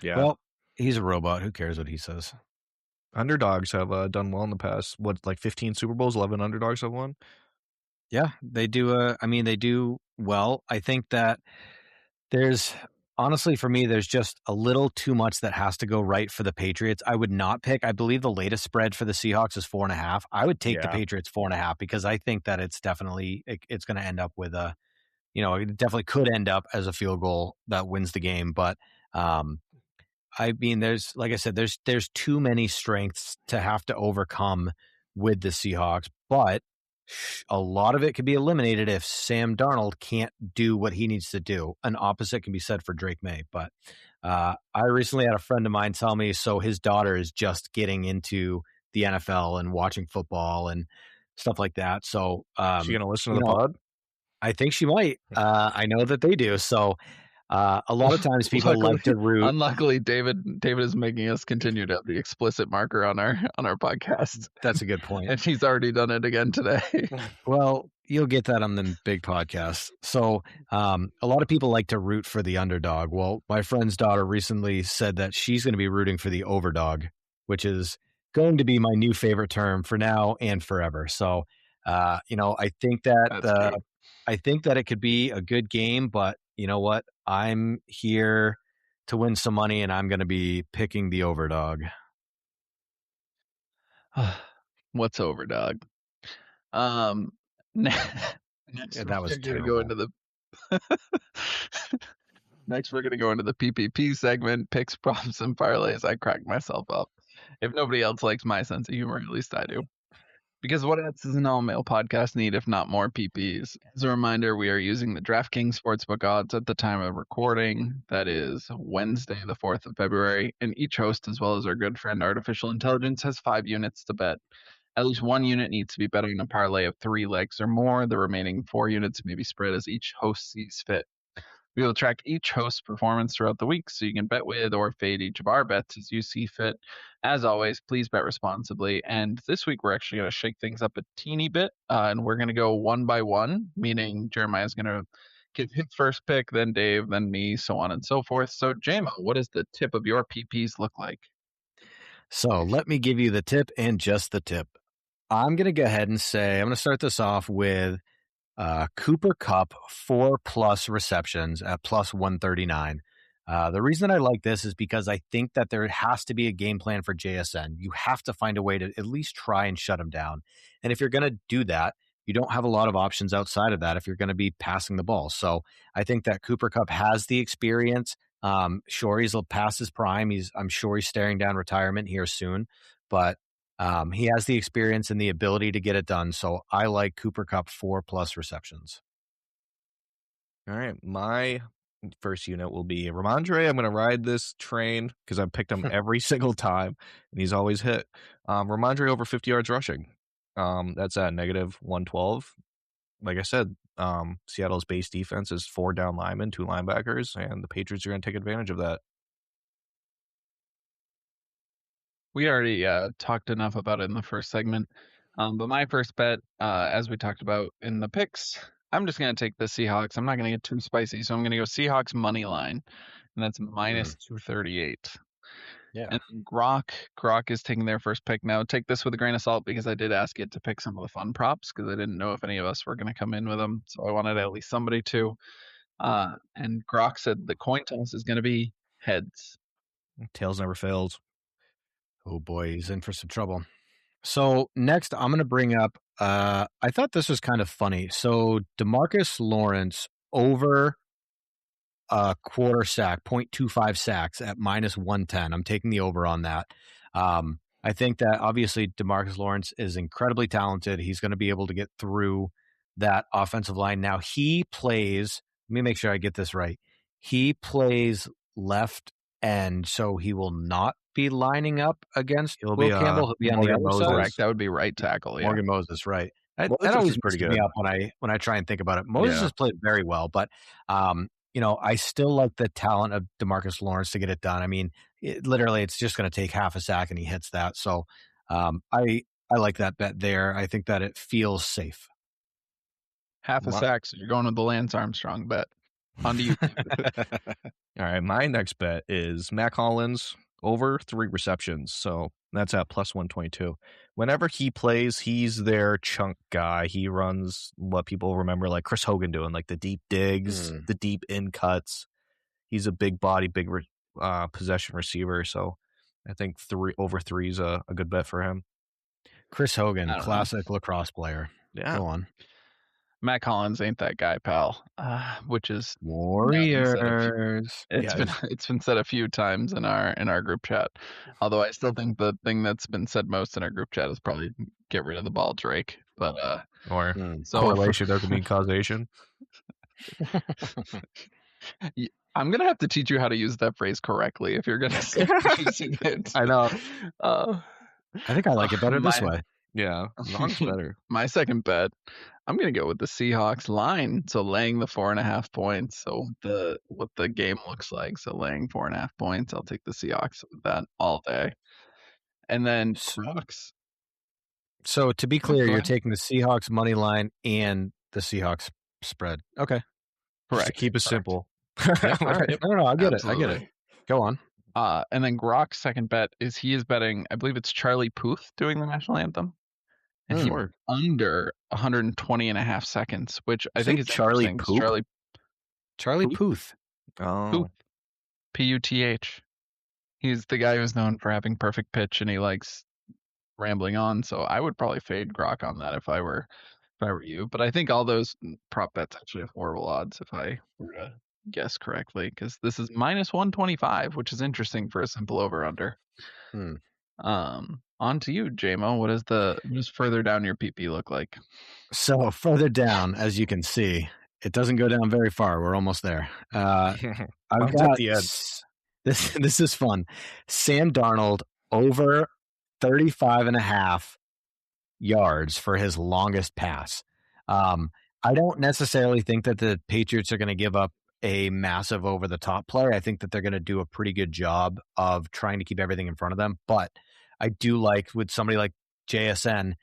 Yeah. Well, he's a robot. Who cares what he says? Underdogs have done well in the past. What, like 15 Super Bowls, 11 underdogs have won? Yeah, they do. They do well. I think that honestly, for me, there's just a little too much that has to go right for the Patriots. I would not pick. I believe the latest spread for the Seahawks is 4.5. I would take the Patriots 4.5 because I think that it's definitely it's going to end up with a, it definitely could end up as a field goal that wins the game. But there's, like I said, there's too many strengths to have to overcome with the Seahawks, but a lot of it could be eliminated if Sam Darnold can't do what he needs to do. An opposite can be said for Drake May. But I recently had a friend of mine tell me, so his daughter is just getting into the NFL and watching football and stuff like that. So she going to listen to the pod? I think she might. I know that they do. So a lot of times people like to root. Unluckily, David is making us continue to have the explicit marker on our podcast. That's a good point. And he's already done it again today. Well, you'll get that on the big podcast. So a lot of people like to root for the underdog. Well, my friend's daughter recently said that she's going to be rooting for the overdog, which is going to be my new favorite term for now and forever. So, I think that I think that it could be a good game, but you know what? I'm here to win some money, and I'm going to be picking the overdog. What's overdog? Next, that was terrible. Go into the Next, we're going to go into the PPP segment, picks, props, and parlays. I cracked myself up. If nobody else likes my sense of humor, at least I do. Because what else does an all-male podcast need if not more PPs? As a reminder, we are using the DraftKings Sportsbook odds at the time of recording. That is Wednesday, the 4th of February. And each host, as well as our good friend Artificial Intelligence, has 5 units to bet. At least 1 unit needs to be bet on a parlay of 3 legs or more. The remaining 4 units may be spread as each host sees fit. We will track each host's performance throughout the week, so you can bet with or fade each of our bets as you see fit. As always, please bet responsibly. And this week, we're actually going to shake things up a teeny bit, and we're going to go one by one, meaning Jeremiah's going to give his first pick, then Dave, then me, so on and so forth. So, JMO, what does the tip of your PPs look like? So let me give you the tip and just the tip. I'm going to go ahead and say, I'm going to start this off with Cooper Kupp 4+ receptions at plus 139. The reason I like this is because I think that there has to be a game plan for JSN. You have to find a way to at least try and shut him down. And if you're going to do that, you don't have a lot of options outside of that if you're going to be passing the ball. So I think that Cooper Kupp has the experience. Sure, he's past his prime. I'm sure he's staring down retirement here soon, but he has the experience and the ability to get it done. So I like Cooper Kupp 4+ receptions. All right. My first unit will be Ramondre. I'm going to ride this train because I've picked him every single time, and he's always hit. Ramondre over 50 yards rushing. That's at negative 112. Like I said, Seattle's base defense is 4 down linemen, 2 linebackers, and the Patriots are going to take advantage of that. We already talked enough about it in the first segment. But my first bet, as we talked about in the picks, I'm just going to take the Seahawks. I'm not going to get too spicy, so I'm going to go Seahawks money line, and that's minus 238. Yeah. And Grok is taking their first pick. Now, take this with a grain of salt because I did ask it to pick some of the fun props because I didn't know if any of us were going to come in with them. So I wanted at least somebody to. And Grok said the coin toss is going to be heads. Tails never fails. Oh boy, he's in for some trouble. So next, I'm going to bring up. I thought this was kind of funny. So DeMarcus Lawrence over a quarter sack, 0.25 sacks at minus 110. I'm taking the over on that. I think that obviously DeMarcus Lawrence is incredibly talented. He's going to be able to get through that offensive line. Now he plays. Let me make sure I get this right. He plays left end, so he will not be lining up against Will Campbell. He'll be on the other side. Correct. That would be right tackle. Yeah. Morgan Moses, right? That always pretty good. Me up when I try and think about it. Moses has played very well, but I still like the talent of DeMarcus Lawrence to get it done. I mean, it's just going to take half a sack and he hits that. So I like that bet there. I think that it feels safe. Half a sack, so you're going with the Lance Armstrong bet. On to you. All right, my next bet is Mac Hollins over 3 receptions. So that's at plus 122. Whenever he plays, he's their chunk guy. He runs what people remember like Chris Hogan doing, like the deep digs, the deep in cuts. He's a big body, big possession receiver. So I think over 3 is a good bet for him. Chris Hogan, classic lacrosse player. Yeah. Go on. Matt Collins ain't that guy, pal. Which is Warriors. It's been said a few times in our group chat. Although I still think the thing that's been said most in our group chat is probably get rid of the ball, Drake. But correlation doesn't mean causation. I'm gonna have to teach you how to use that phrase correctly if you're gonna start using it. I know. I think I like it better this way. Yeah, long's better. My second bet, I'm gonna go with the Seahawks line. So laying the 4.5 points. So what the game looks like. So laying 4.5 points. I'll take the Seahawks with that all day. And then Seahawks. So to be clear, you're taking the Seahawks money line and the Seahawks spread. Okay. Correct. Just to keep it simple. Yep, all right. No, I get Absolutely. it. I get it. Go on. And then Grok's second bet is he is betting, I believe it's Charlie Puth doing the national anthem. And he were under 120.5 seconds, which I think is Charlie Puth. Charlie Puth. Oh. Puth. He's the guy who's known for having perfect pitch and he likes rambling on. So I would probably fade Grok on that if I were you. But I think all those prop bets actually have horrible odds if I were to guess correctly, because this is minus 125, which is interesting for a simple over under. On to you, JMO. What does further down your PP look like? So further down, as you can see, it doesn't go down very far. We're almost there. I've got the end. This is fun. Sam Darnold over 35.5 yards for his longest pass. I don't necessarily think that the Patriots are going to give up a massive over-the-top play. I think that they're going to do a pretty good job of trying to keep everything in front of them. But I do like with somebody like JSN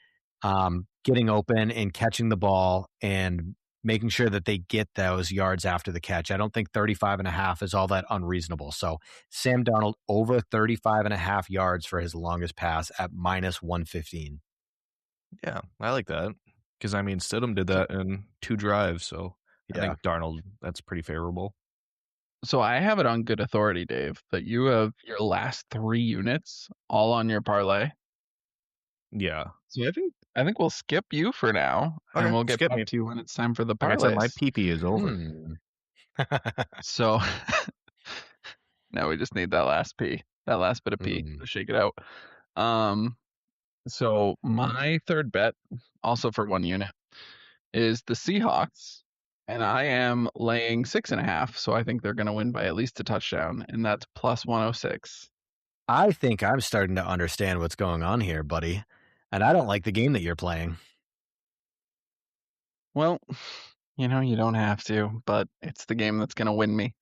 getting open and catching the ball and making sure that they get those yards after the catch. I don't think 35.5 is all that unreasonable. So Sam Darnold over 35.5 yards for his longest pass at minus 115. Yeah, I like that. Because, I mean, Stidham did that in 2 drives. So I think Darnold, that's pretty favorable. So I have it on good authority, Dave, that you have your last 3 units all on your parlay. Yeah. So I think we'll skip you for now, and we'll get back to you when it's time for the parlays. My PP is over. So now we just need that last bit of P to shake it out. So my third bet, also for 1 unit, is the Seahawks. And I am laying 6.5, so I think they're going to win by at least a touchdown, and that's plus 106. I think I'm starting to understand what's going on here, buddy, and I don't like the game that you're playing. Well, you don't have to, but it's the game that's going to win me.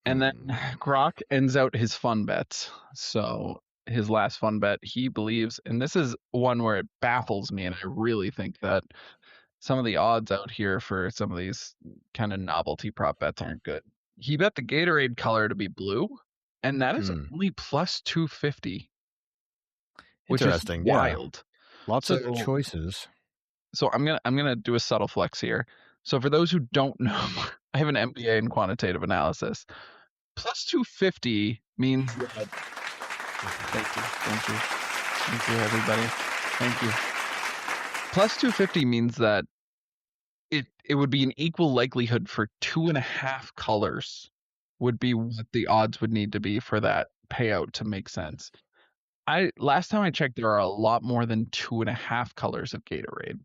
And then Grok ends out his fun bets. So his last fun bet, he believes, and this is one where it baffles me, and I really think that some of the odds out here for some of these kind of novelty prop bets aren't good. He bet the Gatorade color to be blue, and that is only plus 250. Which is wild. Yeah. Lots of choices. So I'm gonna do a subtle flex here. So for those who don't know, I have an MBA in quantitative analysis. Plus 250 means that. Thank you, everybody. Thank you. Plus 250 means that it would be an equal likelihood for 2.5 colors would be what the odds would need to be for that payout to make sense. Last time I checked, there are a lot more than 2.5 colors of Gatorade.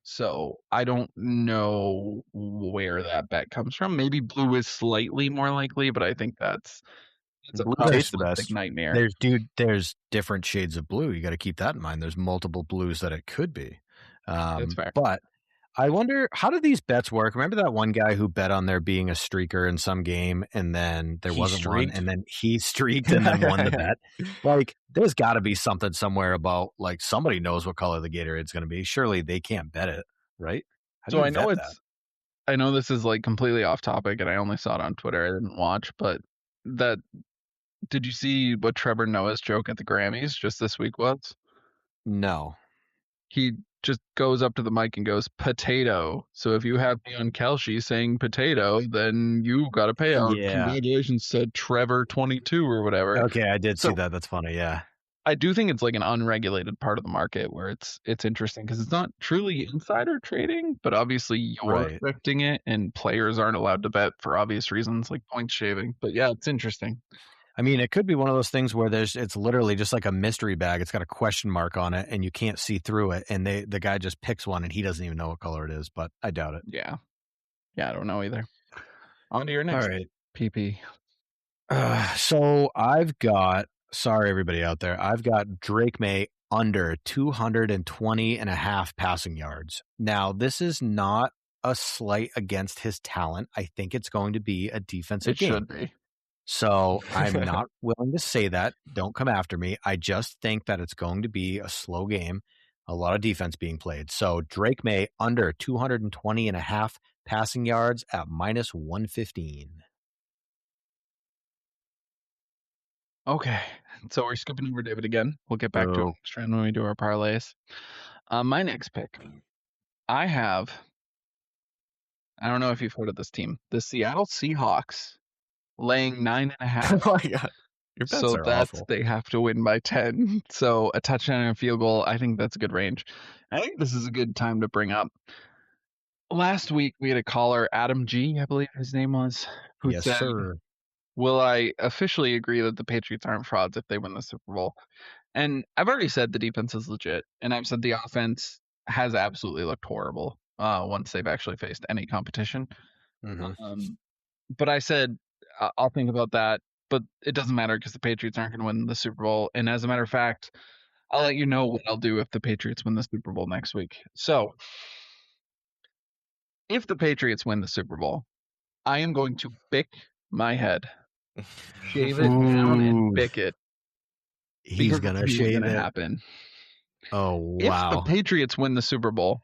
So I don't know where that bet comes from. Maybe blue is slightly more likely, but I think that's a big nightmare. There's different shades of blue. You got to keep that in mind. There's multiple blues that it could be. That's fair. But I wonder, how do these bets work? Remember that one guy who bet on there being a streaker in some game, and then there wasn't one, and then he streaked and then won the bet? Like, there's got to be something somewhere about, like, somebody knows what color the Gatorade's going to be. Surely they can't bet it, right? So I know this is like completely off topic, and I only saw it on Twitter. I didn't watch, but did you see what Trevor Noah's joke at the Grammys just this week was? No. He just goes up to the mic and goes, potato. So if you have me on Kelce saying potato, then you got to pay out. Yeah. Congratulations, said Trevor 22 or whatever. Okay, I did see that. That's funny, yeah. I do think it's like an unregulated part of the market where it's interesting because it's not truly insider trading, but obviously you're affecting it, and players aren't allowed to bet for obvious reasons like point shaving. But yeah, it's interesting. I mean, it could be one of those things where it's literally just like a mystery bag. It's got a question mark on it, and you can't see through it. And the guy just picks one, and he doesn't even know what color it is. But I doubt it. Yeah, I don't know either. On to your next PP. So I've got. Sorry, everybody out there. I've got Drake May under 220.5 passing yards. Now, this is not a slight against his talent. I think it's going to be a defensive game. It should be. So I'm not willing to say that. Don't come after me. I just think that it's going to be a slow game, a lot of defense being played. So Drake May under 220.5 passing yards at minus 115. Okay, so we're skipping over David again. We'll get back to it next round when we do our parlays. My next pick, I don't know if you've heard of this team, the Seattle Seahawks. Laying 9.5. Oh my god! Your bets are awful. They have to win by 10. So a touchdown and a field goal. I think that's a good range. I think this is a good time to bring up. Last week we had a caller, Adam G, I believe his name was, who said, "Sir. Will I officially agree that the Patriots aren't frauds if they win the Super Bowl?" And I've already said the defense is legit, and I've said the offense has absolutely looked horrible once they've actually faced any competition. Mm-hmm. But I said, I'll think about that, but it doesn't matter because the Patriots aren't going to win the Super Bowl. And as a matter of fact, I'll let you know what I'll do if the Patriots win the Super Bowl next week. So if the Patriots win the Super Bowl, I am going to bick my head, shave it down and bick it. He's going to shave it. Happen. Oh, wow. If the Patriots win the Super Bowl,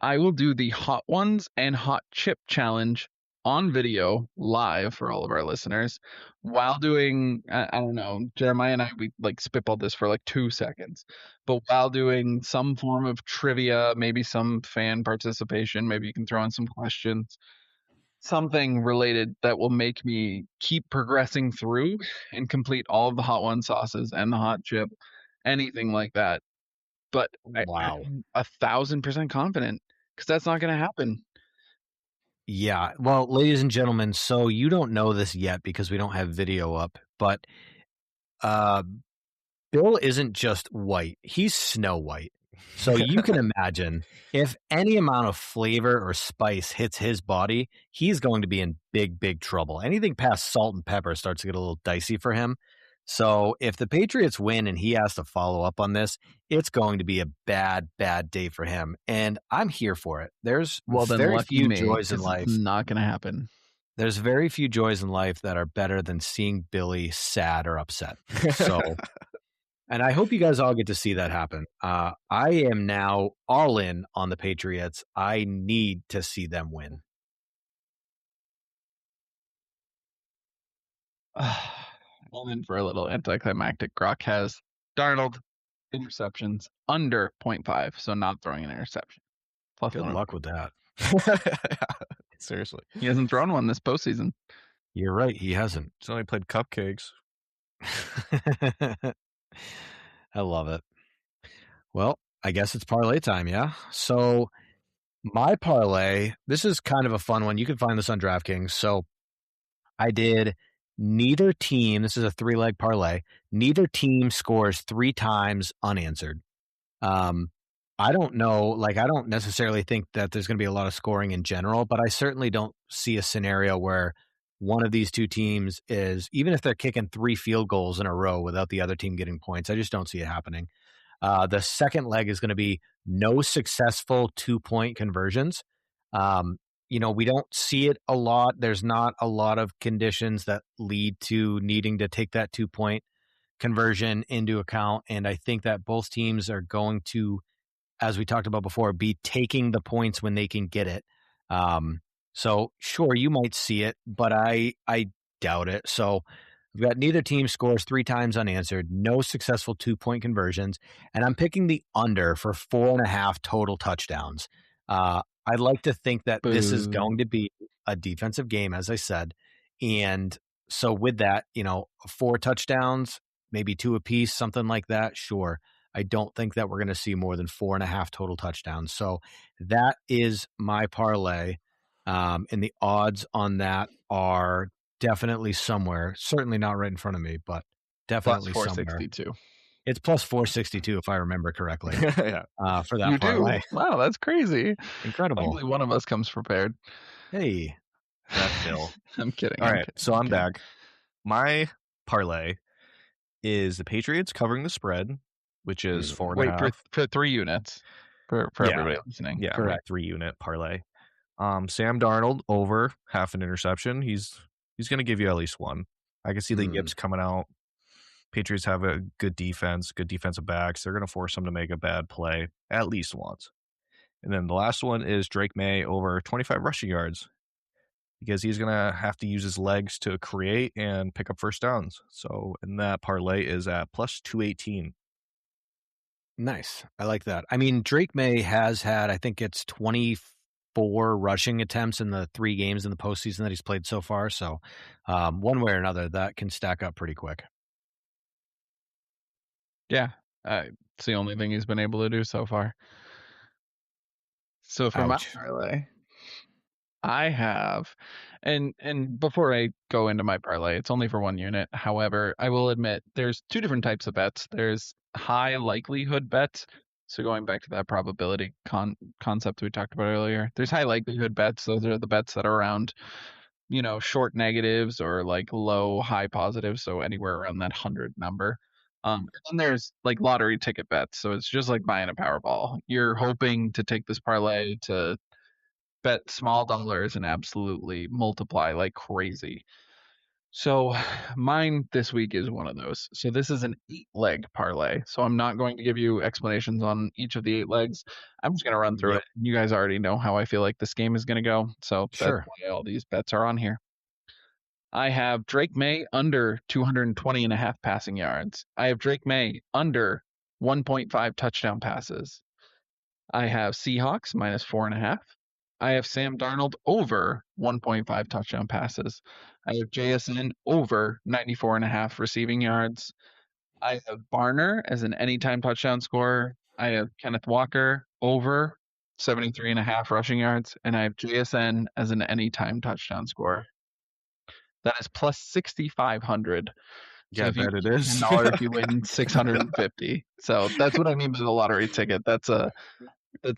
I will do the Hot Ones and Hot Chip Challenge on video live for all of our listeners while doing, I don't know, Jeremiah and I, we like spitballed this for like 2 seconds, but while doing some form of trivia, maybe some fan participation, maybe you can throw in some questions, something related that will make me keep progressing through and complete all of the Hot One sauces and the hot chip, anything like that. But I'm 1,000% confident because that's not going to happen. Yeah. Well, ladies and gentlemen, so you don't know this yet because we don't have video up, but Bill isn't just white. He's Snow White. So you can imagine if any amount of flavor or spice hits his body, he's going to be in big, big trouble. Anything past salt and pepper starts to get a little dicey for him. So if the Patriots win and he has to follow up on this, it's going to be a bad, bad day for him. And I'm here for it. There's very few joys in life. It's not going to happen. There's very few joys in life that are better than seeing Billy sad or upset. So And I hope you guys all get to see that happen. I am now all in on the Patriots. I need to see them win. I'm in for a little anticlimactic. Gronk has Darnold interceptions under 0.5, so not throwing an interception. Plus Good luck with that. Seriously. He hasn't thrown one this postseason. You're right. He hasn't. He's only played cupcakes. I love it. Well, I guess it's parlay time, yeah? So my parlay, this is kind of a fun one. You can find this on DraftKings. So I did neither team, this is a 3-leg parlay, neither team scores 3 times unanswered. I don't know, I don't necessarily think that there's going to be a lot of scoring in general, but I certainly don't see a scenario where one of these two teams is, even if they're kicking 3 field goals in a row without the other team getting points, I just don't see it happening. The second leg is going to be no successful 2-point conversions. We don't see it a lot. There's not a lot of conditions that lead to needing to take that 2-point conversion into account. And I think that both teams are going to, as we talked about before, be taking the points when they can get it. So sure, you might see it, but I doubt it. So we've got neither team scores 3 times unanswered, no successful 2-point conversions, and I'm picking the under for 4.5 total touchdowns. I'd like to think that this is going to be a defensive game, as I said. And so with that, 4 touchdowns, maybe 2 apiece, something like that, sure. I don't think that we're going to see more than 4.5 total touchdowns. So that is my parlay. And the odds on that are definitely somewhere. Certainly not right in front of me, but definitely plus 462. Somewhere. It's plus 462 if I remember correctly. Yeah. For that parlay. Wow, that's crazy. Incredible. Hopefully one of us comes prepared. Hey. That's Bill. I'm kidding. All right, so I'm back. My parlay is the Patriots covering the spread, which is 4.5. Wait, for 3 units. For everybody listening. Yeah, correct. 3-unit parlay. Sam Darnold over half an interception. He's going to give you at least one. I can see the yips coming out. Patriots have a good defense, good defensive backs. They're going to force him to make a bad play at least once. And then the last one is Drake May over 25 rushing yards, because he's going to have to use his legs to create and pick up first downs. So, and that parlay is at plus 218. Nice. I like that. I mean, Drake May has had, I think it's 24 rushing attempts in the 3 games in the postseason that he's played so far. So one way or another, that can stack up pretty quick. Yeah. It's the only thing he's been able to do so far. So for my parlay, I have, and before I go into my parlay, it's only for 1 unit. However, I will admit there's 2 different types of bets. There's high likelihood bets. So going back to that probability concept we talked about earlier, there's high likelihood bets. Those are the bets that are around, short negatives or low high positives. So anywhere around that 100 number. And then there's lottery ticket bets. So it's just like buying a Powerball. You're hoping to take this parlay to bet small dollars and absolutely multiply like crazy. So mine this week is one of those. So this is an 8-leg parlay. So I'm not going to give you explanations on each of the 8 legs. I'm just going to run through it. You guys already know how I feel like this game is going to go. So that's why all these bets are on here. I have Drake May under 220.5 passing yards. I have Drake May under 1.5 touchdown passes. I have Seahawks minus 4.5. I have Sam Darnold over 1.5 touchdown passes. I have JSN over 94.5 receiving yards. I have Barner as an anytime touchdown scorer. I have Kenneth Walker over 73.5 rushing yards. And I have JSN as an anytime touchdown scorer. That is plus 6,500. Yeah, so it is. $10 you win 650. So that's what I mean by the lottery ticket. That's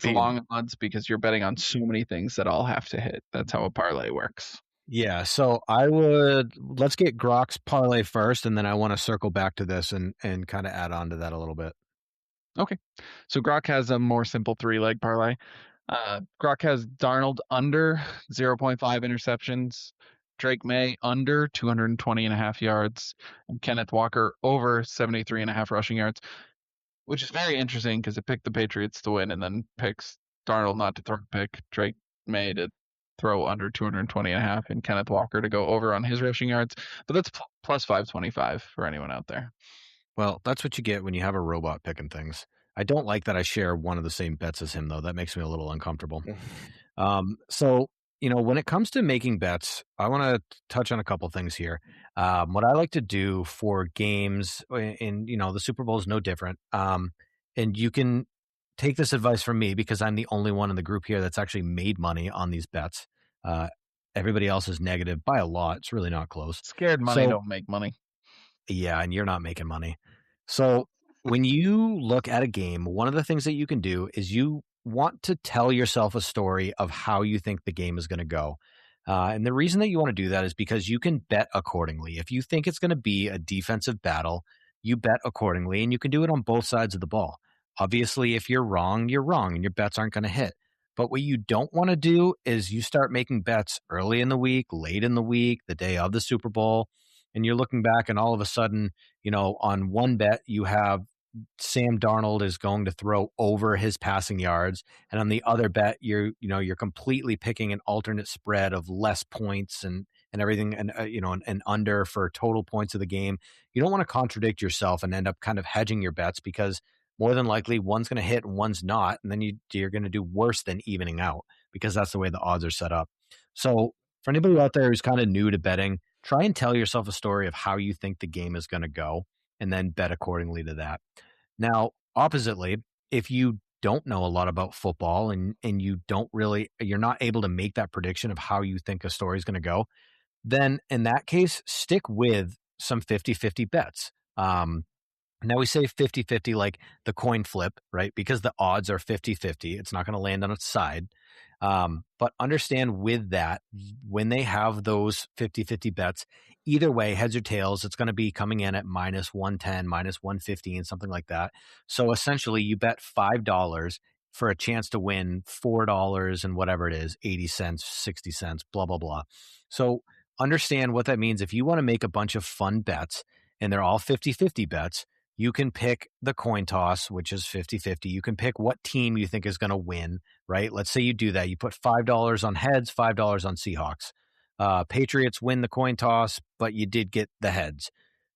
long odds because you're betting on so many things that all have to hit. That's how a parlay works. Yeah, so let's get Grokk's parlay first, and then I want to circle back to this and kind of add on to that a little bit. Okay, so Grok has a more simple 3-leg parlay. Grok has Darnold under 0.5 interceptions, Drake May under 220.5 yards, and Kenneth Walker over 73.5 rushing yards, which is very interesting because it picked the Patriots to win and then picks Darnold not to throw a pick, Drake May to throw under 220.5, and Kenneth Walker to go over on his rushing yards. But that's plus 525 for anyone out there. Well, that's what you get when you have a robot picking things. I don't like that I share one of the same bets as him, though. That makes me a little uncomfortable. So, when it comes to making bets, I want to touch on a couple things here. What I like to do for games, and, the Super Bowl is no different. And you can take this advice from me because I'm the only one in the group here that's actually made money on these bets. Everybody else is negative by a lot. It's really not close. Scared money don't make money. Yeah, and you're not making money. So when you look at a game, one of the things that you can do is you want to tell yourself a story of how you think the game is going to go. And the reason that you want to do that is because you can bet accordingly. If you think it's going to be a defensive battle, you bet accordingly, and you can do it on both sides of the ball. Obviously, if you're wrong, and your bets aren't going to hit. But what you don't want to do is you start making bets early in the week, late in the week, the day of the Super Bowl, and you're looking back and all of a sudden, on one bet you have Sam Darnold is going to throw over his passing yards, and on the other bet you're completely picking an alternate spread of less points and everything, and and under for total points of the game. You don't want to contradict yourself and end up kind of hedging your bets, because more than likely one's going to hit and one's not, and then you're going to do worse than evening out, because that's the way the odds are set up. So for anybody out there who's kind of new to betting, try and tell yourself a story of how you think the game is going to go, and then bet accordingly to that. Now, oppositely, if you don't know a lot about football and you're not able to make that prediction of how you think a story is going to go, then in that case, stick with some 50-50 bets. Now we say 50-50 like the coin flip, right? Because the odds are 50-50. It's not going to land on its side. But understand with that, when they have those 50-50 bets, either way, heads or tails, it's going to be coming in at minus 110, minus 115, something like that. So essentially you bet $5 for a chance to win $4 and whatever it is, 80 cents, 60 cents, blah, blah, blah. So understand what that means. If you want to make a bunch of fun bets and they're all 50-50 bets, you can pick the coin toss, which is 50-50. You can pick what team you think is going to win, right? Let's say you do that. You put $5 on heads, $5 on Seahawks. Patriots win the coin toss, but you did get the heads.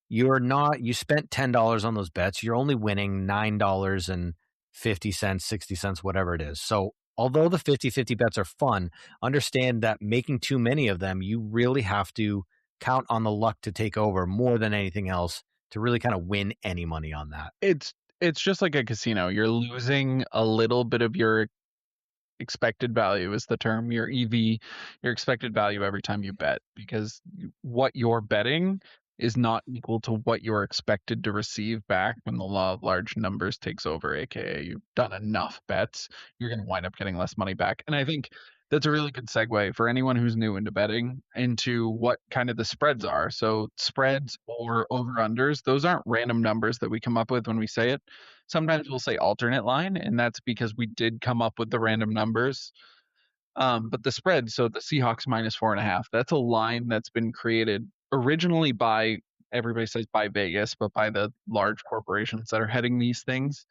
You spent $10 on those bets. You're only winning $9.50, 60 cents, whatever it is. So although the 50-50 bets are fun, understand that making too many of them, you really have to count on the luck to take over more than anything else to really kind of win any money on that. It's just like a casino. You're losing a little bit of your expected value is the term, your EV, your expected value every time you bet, because what you're betting is not equal to what you're expected to receive back when the law of large numbers takes over, aka you've done enough bets, you're going to wind up getting less money back. And I think that's a really good segue for anyone who's new into betting into what kind of the spreads are. So spreads or over-unders, those aren't random numbers that we come up with when we say it. Sometimes we'll say alternate line, and that's because we did come up with the random numbers. But the spread, so the Seahawks minus 4.5, that's a line that's been created originally by, everybody says by Vegas, but by the large corporations that are heading these things.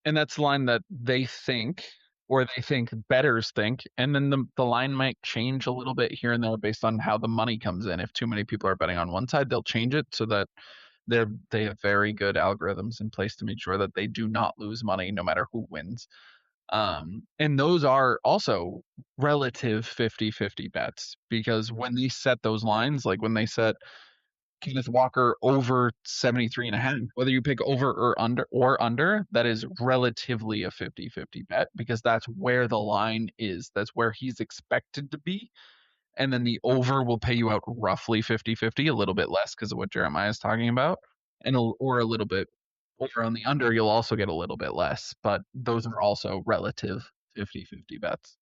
And that's the line that they think, or they think bettors think, and then the line might change a little bit here and there based on how the money comes in. If too many people are betting on one side, they'll change it so that they have very good algorithms in place to make sure that they do not lose money no matter who wins. And those are also relative 50-50 bets, because when they set those lines, like when they set Kenneth Walker over 73.5, whether you pick over or under, that is relatively a 50-50 bet, because that's where the line is. That's where he's expected to be. And then the over will pay you out roughly 50-50, a little bit less because of what Jeremiah is talking about, or a little bit over on the under, you'll also get a little bit less, but those are also relative 50-50 bets.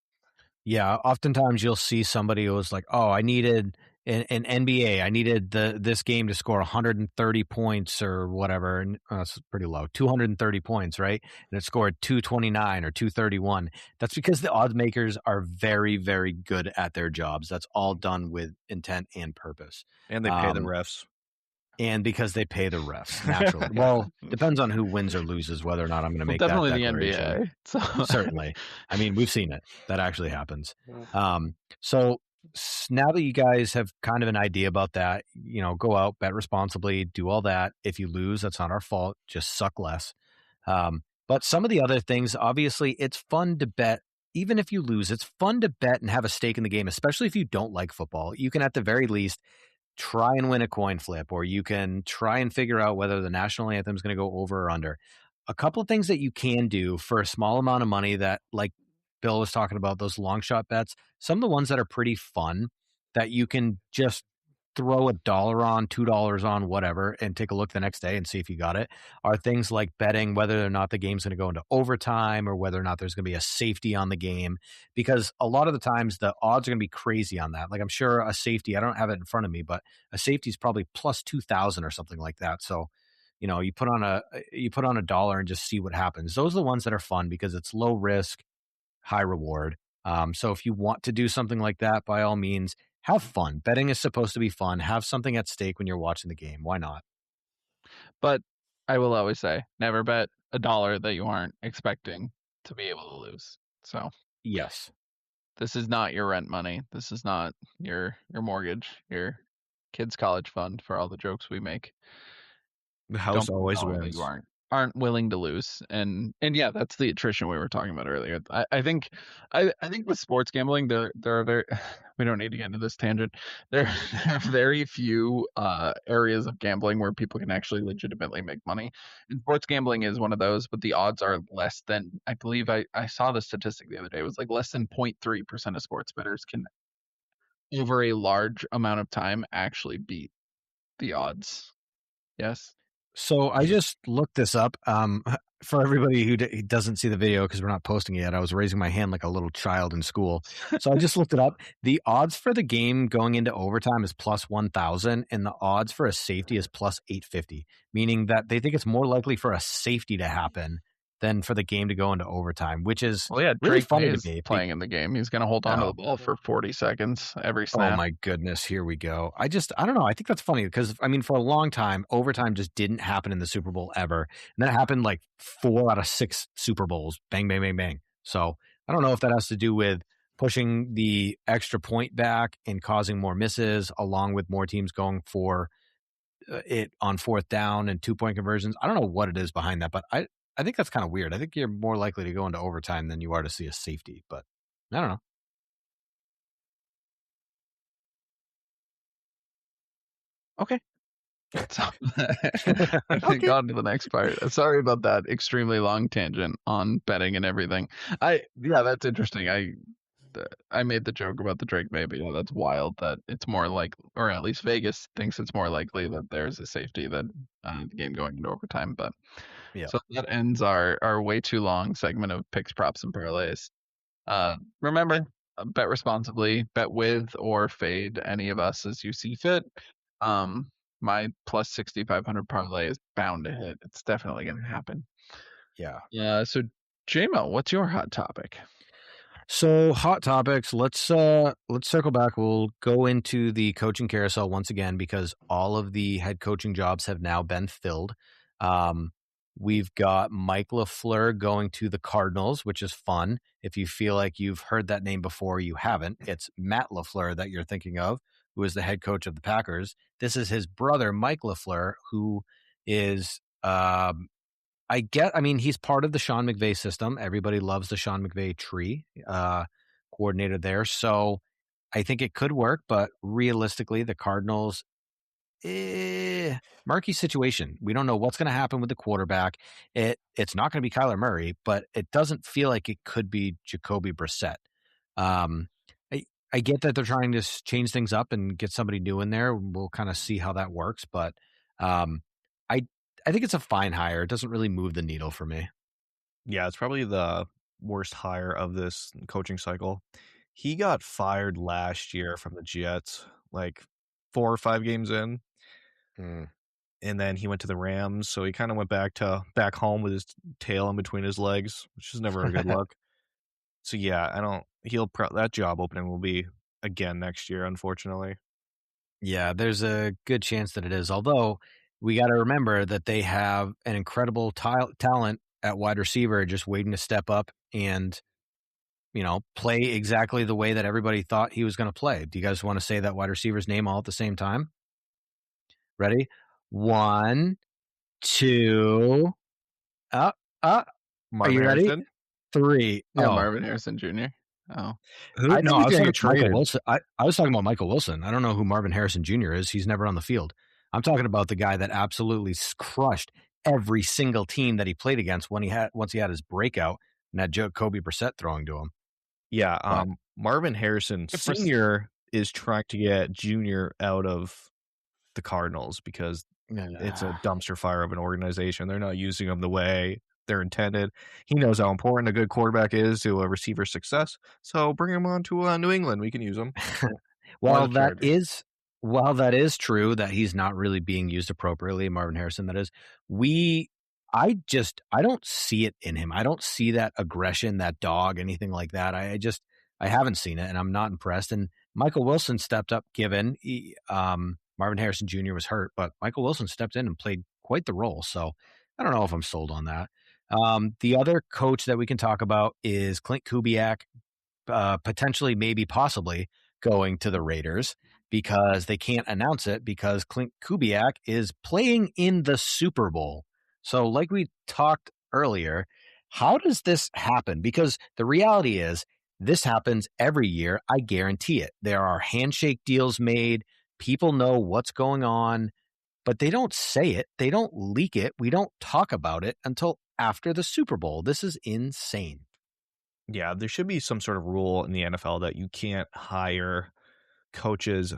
Yeah, oftentimes you'll see somebody who's like, oh, I needed in NBA, I needed this game to score 130 points or whatever. And it's pretty low, 230 points, right? And it scored 229 or 231. That's because the odds makers are very, very good at their jobs. That's all done with intent and purpose. And they pay the refs. And because they pay the refs, naturally. Well, depends on who wins or loses, whether or not I'm going to make that declaration. Definitely the NBA. So. Certainly. I mean, we've seen it. That actually happens. So now that you guys have kind of an idea about that, go out, bet responsibly, do all that. If you lose, that's not our fault. Just suck less. But some of the other things, obviously, it's fun to bet. Even if you lose, it's fun to bet and have a stake in the game, especially if you don't like football. You can, at the very least, try and win a coin flip, or you can try and figure out whether the national anthem is going to go over or under. A couple of things that you can do for a small amount of money that, like Bill was talking about, those long shot bets, some of the ones that are pretty fun that you can just throw $1 on, $2 on, whatever, and take a look the next day and see if you got it, are things like betting whether or not the game's going to go into overtime or whether or not there's going to be a safety on the game. Because a lot of the times the odds are going to be crazy on that. Like, I'm sure a safety, I don't have it in front of me, but a safety is probably plus 2,000 or something like that. So, you put on $1 and just see what happens. Those are the ones that are fun because it's low risk, high reward. So if you want to do something like that, by all means, have fun. Betting is supposed to be fun. Have something at stake when you're watching the game. Why not? But I will always say, never bet $1 that you aren't expecting to be able to lose. So yes, this is not your rent money. This is not your mortgage, your kids' college fund for all the jokes we make. The house always wins. You aren't willing to lose, and yeah, that's the attrition we were talking about earlier. I think with sports gambling, there are very we don't need to get into this tangent. There are very few areas of gambling where people can actually legitimately make money, and sports gambling is one of those. But the odds are less than, I believe I saw the statistic the other day. It was like less than 0.3% of sports bettors can, over a large amount of time, actually beat the odds. Yes. So I just looked this up. For everybody who doesn't see the video because we're not posting it yet, I was raising my hand like a little child in school. So I just looked it up. The odds for the game going into overtime is plus 1,000, and the odds for a safety is plus 850, meaning that they think it's more likely for a safety to happen than for the game to go into overtime, which is really funny to me. Playing in the game, he's going to hold on to the ball for 40 seconds every snap. Oh my goodness, here we go. I don't know. I think that's funny because, I mean, for a long time, overtime just didn't happen in the Super Bowl ever. And that happened like 4 out of 6 Super Bowls. Bang, bang, bang, bang. So I don't know if that has to do with pushing the extra point back and causing more misses, along with more teams going for it on 4th down and 2-point conversions. I don't know what it is behind that, but I think that's kind of weird. I think you're more likely to go into overtime than you are to see a safety, but I don't know. Okay. So, I think on to the next part. Sorry about that extremely long tangent on betting and everything. That's interesting. I made the joke about the Drake maybe. Yeah, that's wild that it's more like, or at least Vegas thinks it's more likely that there's a safety than the game going into overtime. But yeah. So that ends our way too long segment of picks, props, and parlays. Remember, bet responsibly, bet with or fade any of us as you see fit. My plus 6,500 parlay is bound to hit. It's definitely going to happen. Yeah. So JMO, what's your hot topic? So hot topics, let's circle back. We'll go into the coaching carousel once again because all of the head coaching jobs have now been filled. We've got Mike LaFleur going to the Cardinals, which is fun. If you feel like you've heard that name before, you haven't. It's Matt LaFleur that you're thinking of, who is the head coach of the Packers. This is his brother, Mike LaFleur, who is he's part of the Sean McVay system. Everybody loves the Sean McVay tree coordinator there. So I think it could work, but realistically, the Cardinals, murky situation. We don't know what's going to happen with the quarterback. It's not going to be Kyler Murray, but it doesn't feel like it could be Jacoby Brissett. I get that they're trying to change things up and get somebody new in there. We'll kind of see how that works, but I think it's a fine hire. It doesn't really move the needle for me. Yeah, it's probably the worst hire of this coaching cycle. He got fired last year from the Jets. Like, 4 or 5 games in. And then he went to the Rams, so he kind of went back home with his tail in between his legs, which is never a good look. So yeah, that job opening will be again next year, unfortunately. Yeah, there's a good chance that it is. Although we got to remember that they have an incredible talent at wide receiver, just waiting to step up and play exactly the way that everybody thought he was going to play. Do you guys want to say that wide receiver's name all at the same time? Ready? 1, 2. Are you ready? Harrison? 3. Yeah, Marvin Harrison Jr. Oh, I was talking about Michael Wilson. I was talking about Michael Wilson. I don't know who Marvin Harrison Jr. is. He's never on the field. I'm talking about the guy that absolutely crushed every single team that he played against once he had his breakout and had Jacoby Brissett throwing to him. Yeah, Marvin Harrison Sr. is trying to get Junior out of the Cardinals because it's a dumpster fire of an organization. They're not using him the way they're intended. He knows how important a good quarterback is to a receiver's success, so bring him on to New England. We can use him. While that is true that he's not really being used appropriately, Marvin Harrison, that is, I don't see it in him. I don't see that aggression, that dog, anything like that. I haven't seen it, and I'm not impressed. And Michael Wilson stepped up, given Marvin Harrison Jr. was hurt, but Michael Wilson stepped in and played quite the role. So I don't know if I'm sold on that. The other coach that we can talk about is Clint Kubiak, potentially, maybe, possibly going to the Raiders because they can't announce it because Clint Kubiak is playing in the Super Bowl. So like we talked earlier, how does this happen? Because the reality is this happens every year. I guarantee it. There are handshake deals made. People know what's going on, but they don't say it. They don't leak it. We don't talk about it until after the Super Bowl. This is insane. Yeah, there should be some sort of rule in the NFL that you can't hire coaches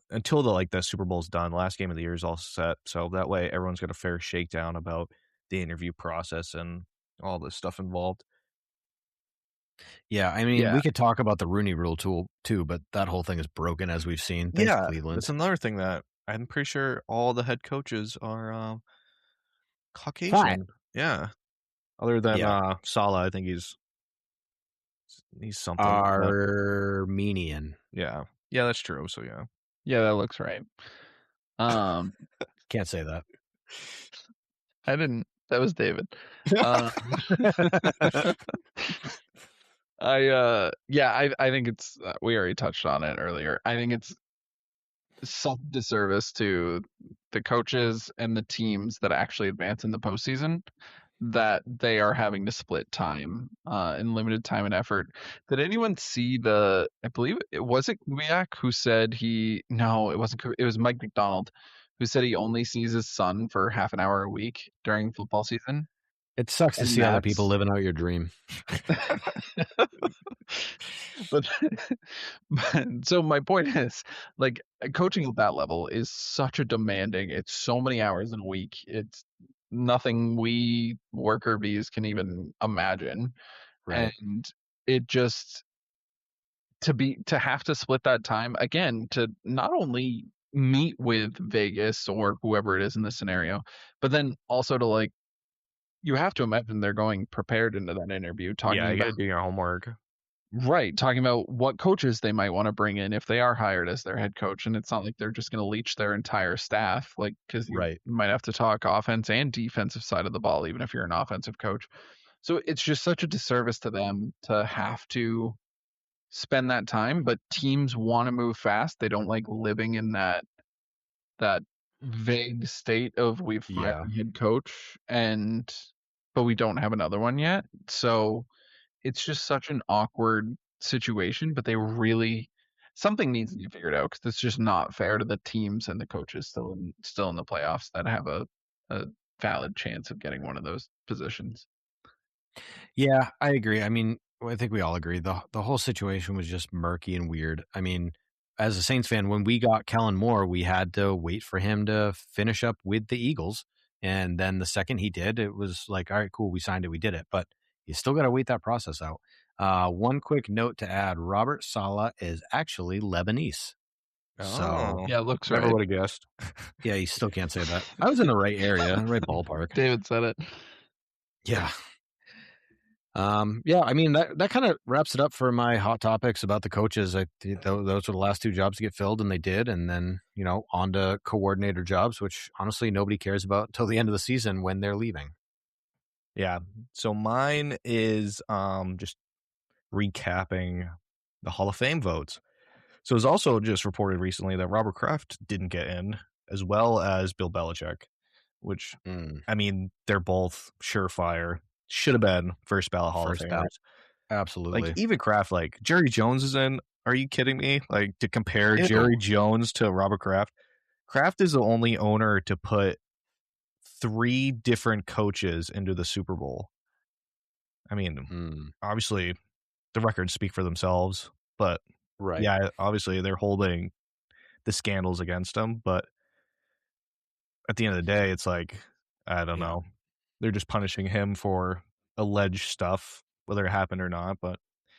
until the Super Bowl's done. The last game of the year is all set, so that way everyone's got a fair shakedown about the interview process and all this stuff involved. Yeah, I mean, we could talk about the Rooney Rule too, but that whole thing is broken, as we've seen. Thanks, Cleveland. That's another thing that I'm pretty sure all the head coaches are Caucasian. Fine. Yeah, other than Saleh, I think he's something Armenian. Yeah, that's true. So yeah, that looks right. Can't say that. I didn't. That was David. I think it's. We already touched on it earlier. I think it's some disservice to the coaches and the teams that actually advance in the postseason that they are having to split time and limited time and effort. Did anyone see I believe it was Kubiak who said no, it wasn't. It was Mike McDonald who said he only sees his son for half an hour a week during football season. It sucks to see other people living out your dream. but so my point is, coaching at that level is such a demanding. It's so many hours in a week. It's nothing we worker bees can even imagine. Right. And it just to have to split that time again to not only meet with Vegas or whoever it is in this scenario, but then also to you have to imagine they're going prepared into that interview, talking about, you gotta do your homework. Right, talking about what coaches they might want to bring in if they are hired as their head coach, and it's not like they're just going to leech their entire staff, because you might have to talk offense and defensive side of the ball, even if you're an offensive coach. So it's just such a disservice to them to have to spend that time, but teams want to move fast. They don't like living in that vague state of we've fired a head coach but we don't have another one yet. So it's just such an awkward situation, but something needs to be figured out because it's just not fair to the teams and the coaches still in the playoffs that have a valid chance of getting one of those positions. Yeah, I agree. I mean, I think we all agree. The whole situation was just murky and weird. I mean, as a Saints fan, when we got Kellen Moore, we had to wait for him to finish up with the Eagles. And then the second he did, it was like, all right, cool, we signed it, we did it. But you still got to wait that process out. One quick note to add, Robert Saleh is actually Lebanese. So yeah, it looks never right. would have guessed. Yeah, you still can't say that. I was in the right area, right ballpark. David said it. Yeah. Yeah, I mean, that kind of wraps it up for my hot topics about the coaches. Those were the last two jobs to get filled, and they did. And then, on to coordinator jobs, which honestly nobody cares about until the end of the season when they're leaving. Yeah. So mine is just recapping the Hall of Fame votes. So it was also just reported recently that Robert Kraft didn't get in, as well as Bill Belichick, which, I mean, they're both surefire. Should have been first ballot Hall of Famers. Absolutely. Like, even Kraft, like, Jerry Jones is in. Are you kidding me? Like, to compare Jerry Jones to Robert Kraft? Kraft is the only owner to put 3 different coaches into the Super Bowl. I mean, obviously, the records speak for themselves, but yeah, obviously they're holding the scandals against him. But at the end of the day, it's like, I don't know. They're just punishing him for alleged stuff, whether it happened or not. But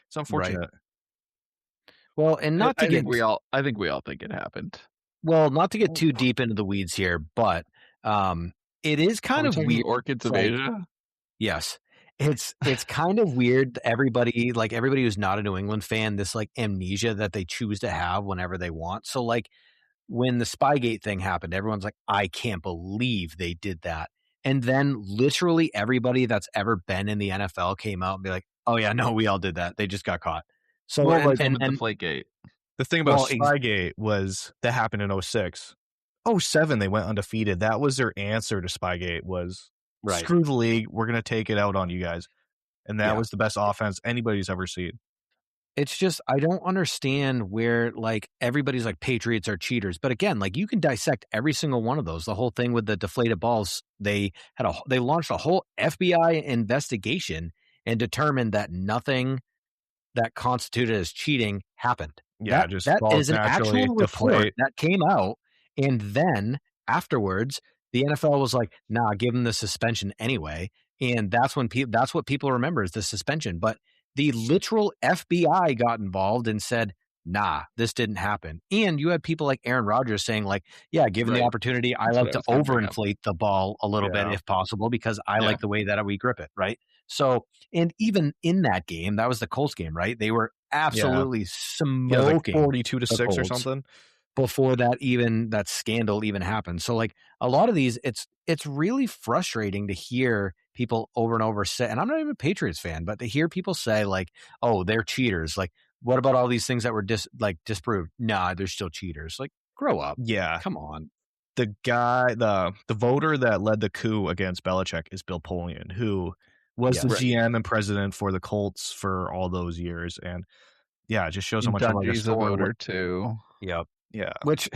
it's unfortunate. Right. Well, and not to I think we all think it happened. Well, not to get too deep into the weeds here, but it is kind of weird. Orchids of Asia? Yes. It's kind of weird. Everybody who's not a New England fan, this like amnesia that they choose to have whenever they want. So like when the Spygate thing happened, everyone's like, I can't believe they did that. And then literally everybody that's ever been in the NFL came out and be like, oh yeah, no, we all did that. They just got caught. So well, like, and Deflategate. The thing about Spygate was that happened in 06. 07, they went undefeated. That was their answer to Spygate was screw the league. We're going to take it out on you guys. And that was the best offense anybody's ever seen. It's just, I don't understand where like everybody's like Patriots are cheaters. But again, like you can dissect every single one of those. The whole thing with the deflated balls, they launched a whole FBI investigation and determined that nothing that constituted as cheating happened. Yeah, that is an actual report that came out. And then afterwards, the NFL was like, nah, give him the suspension anyway. And that's what people remember is the suspension. But the literal FBI got involved and said, nah, this didn't happen. And you had people like Aaron Rodgers saying like, yeah, given the opportunity, I love to overinflate the ball a little bit if possible because I like the way that we grip it, right? So, and even in that game, that was the Colts game, right? They were absolutely smoking like 42-6 or something before that scandal even happened. So like a lot of these, it's really frustrating to hear people over and over say, and I'm not even a Patriots fan, but to hear people say like, oh, they're cheaters. Like, what about all these things that were disproved? Nah, they're still cheaters. Like, grow up. Yeah. Come on. The guy, the voter that led the coup against Belichick is Bill Polian, who was the GM and president for the Colts for all those years. And yeah, it just shows how much of a voter too. Yep. Yeah. Which,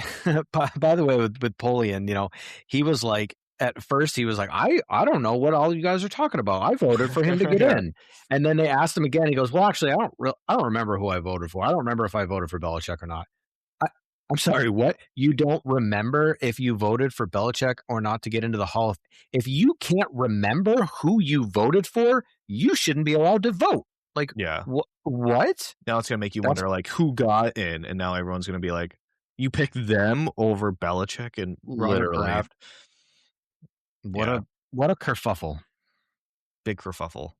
by the way, with Polian, he was like, at first he was like, I don't know what all you guys are talking about. I voted for him to get in. And then they asked him again. He goes, well, actually, I don't remember who I voted for. I don't remember if I voted for Belichick or not. I'm sorry, what? You don't remember if you voted for Belichick or not to get into the Hall of Fame? If you can't remember who you voted for, you shouldn't be allowed to vote. Like, what? Now it's going to make you wonder, like, who got in? And now everyone's going to be like, you picked them over Belichick and Robert Kraft. What a kerfuffle. Big kerfuffle.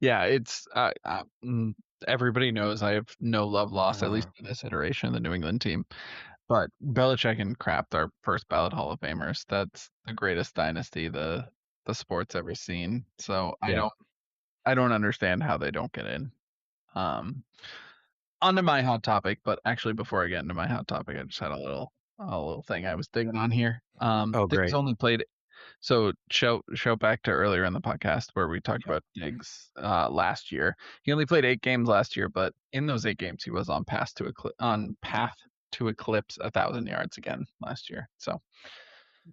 Yeah, it's everybody knows I have no love lost, at least in this iteration of the New England team. But Belichick and Kraft are first ballot Hall of Famers. That's the greatest dynasty the sport's ever seen. So I don't understand how they don't get in. Onto my hot topic, but actually before I get into my hot topic, I just had a little thing I was digging on here. Diggs only played. So show back to earlier in the podcast where we talked about Diggs last year. He only played 8 games last year, but in those 8 games, he was on path to eclipse 1,000 yards again last year. So,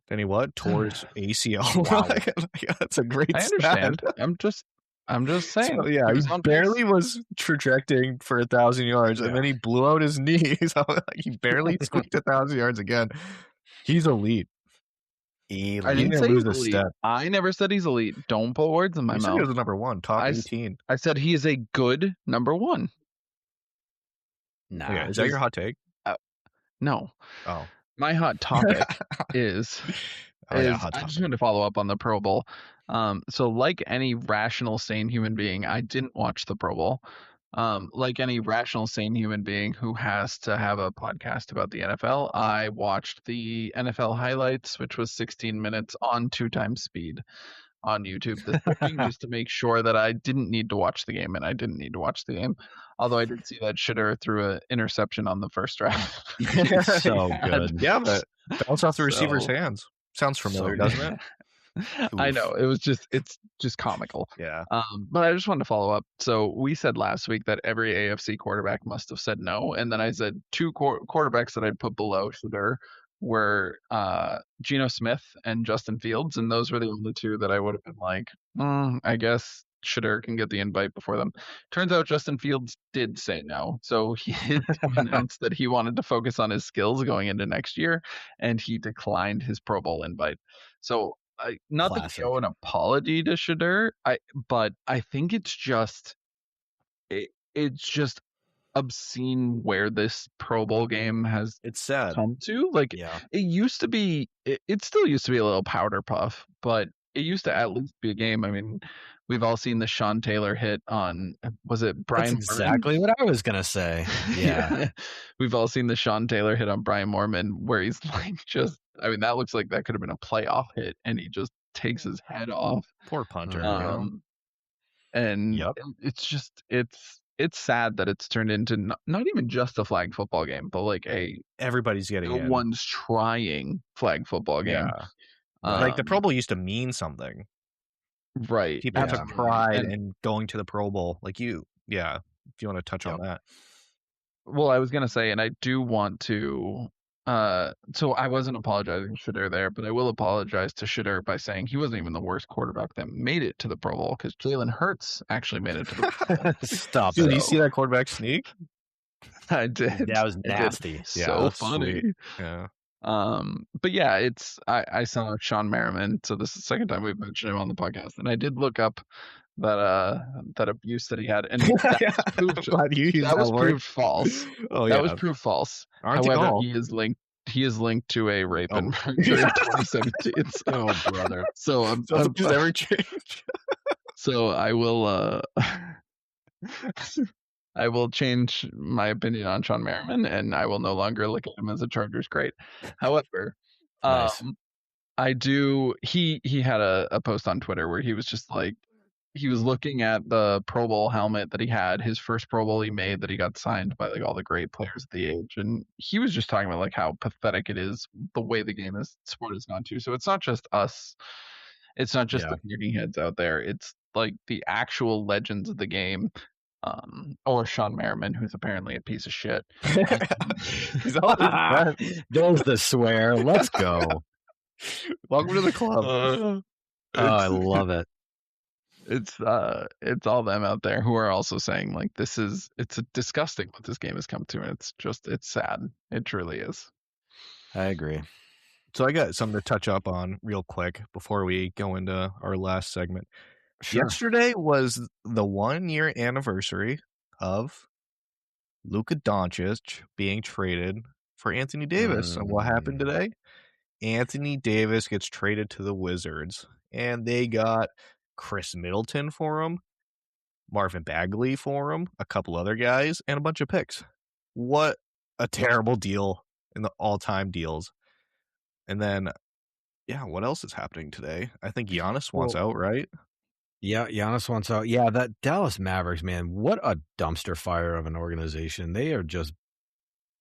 then he tore his ACL. Wow. That's a great. I understand. I'm just saying. So, yeah, he barely was trajecting for 1,000 yards, and then he blew out his knees. He barely squeaked 1,000 yards again. He's elite. I didn't say he's elite. I never said he's elite. Don't put words in my mouth. He was a number 1, top 18. I said he is a good number 1. Nah. Okay, is that your hot take? No. Oh. My hot topic is I just wanted to follow up on the Pro Bowl. So like any rational, sane human being, I didn't watch the Pro Bowl. Like any rational, sane human being who has to have a podcast about the NFL, I watched the NFL highlights, which was 16 minutes on 2x speed on YouTube this morning, just to make sure that I didn't need to watch the game, and I didn't need to watch the game. Although I did see that Shitter threw an interception on the first drive. So good. Yeah, but bounce off the receiver's hands. Sounds familiar, doesn't it? I know, it's just comical. Yeah. But I just wanted to follow up. So we said last week that every AFC quarterback must have said no, and then I said two quarterbacks that I'd put below Shedeur were Geno Smith and Justin Fields, and those were the only two that I would have been like, I guess Shedeur can get the invite before them. Turns out Justin Fields did say no, so he announced that he wanted to focus on his skills going into next year, and he declined his Pro Bowl invite. So not Classic. that I owe an apology to Shedeur, but I think it's just obscene where this Pro Bowl game has come to. Like, it used to be, it still used to be a little powder puff, but it used to at least be a game. I mean, we've all seen the Sean Taylor hit on, was it Brian? That's exactly what I was going to say. Yeah. We've all seen the Sean Taylor hit on Brian Moorman where he's like that looks like that could have been a playoff hit, and he just takes his head off. Poor punter. And it's just, it's sad that it's turned into not even just a flag football game, but like everybody's getting in. One's trying flag football game. Yeah. Like the Pro Bowl used to mean something. Right. People took pride in going to the Pro Bowl. Like if you want to touch on that. Well, I was going to say, and I do want to, so I wasn't apologizing to Shedeur there, but I will apologize to Shedeur by saying he wasn't even the worst quarterback that made it to the Pro Bowl, because Jalen Hurts actually made it to the Pro Bowl. Stop Did you see that quarterback sneak? I did. That was nasty. So funny. Sweet. Yeah. But yeah, I saw Sean Merriman, so this is the second time we've mentioned him on the podcast, and I did look up that abuse that he had, and that was proved false. Oh yeah, that was proved false. However, he is linked to a rape and murder in 2017. Oh brother. So does ever change? So I will I will change my opinion on Sean Merriman, and I will no longer look at him as a Chargers great. However, nice. I do. He had a post on Twitter where he was just like, he was looking at the Pro Bowl helmet that he had, his first Pro Bowl he made that he got signed by like all the great players at the age, and he was just talking about like how pathetic it is the way the sport has gone to. So it's not just us. It's not just the talking heads out there. It's like the actual legends of the game. Or Sean Merriman, who's apparently a piece of shit. There's the swear. Let's go. Welcome to the club. I love it. It's all them out there who are also saying like it's disgusting what this game has come to, and it's sad. It truly is. I agree. So I got something to touch up on real quick before we go into our last segment. Sure. Yesterday was the 1-year anniversary of Luka Doncic being traded for Anthony Davis. And what happened today? Anthony Davis gets traded to the Wizards, and they got Chris Middleton for him, Marvin Bagley for him, a couple other guys, and a bunch of picks. What a terrible deal in the all-time deals. And then, what else is happening today? I think Giannis wants out, right? Yeah, Giannis wants out. Yeah, that Dallas Mavericks, man, what a dumpster fire of an organization. They are just,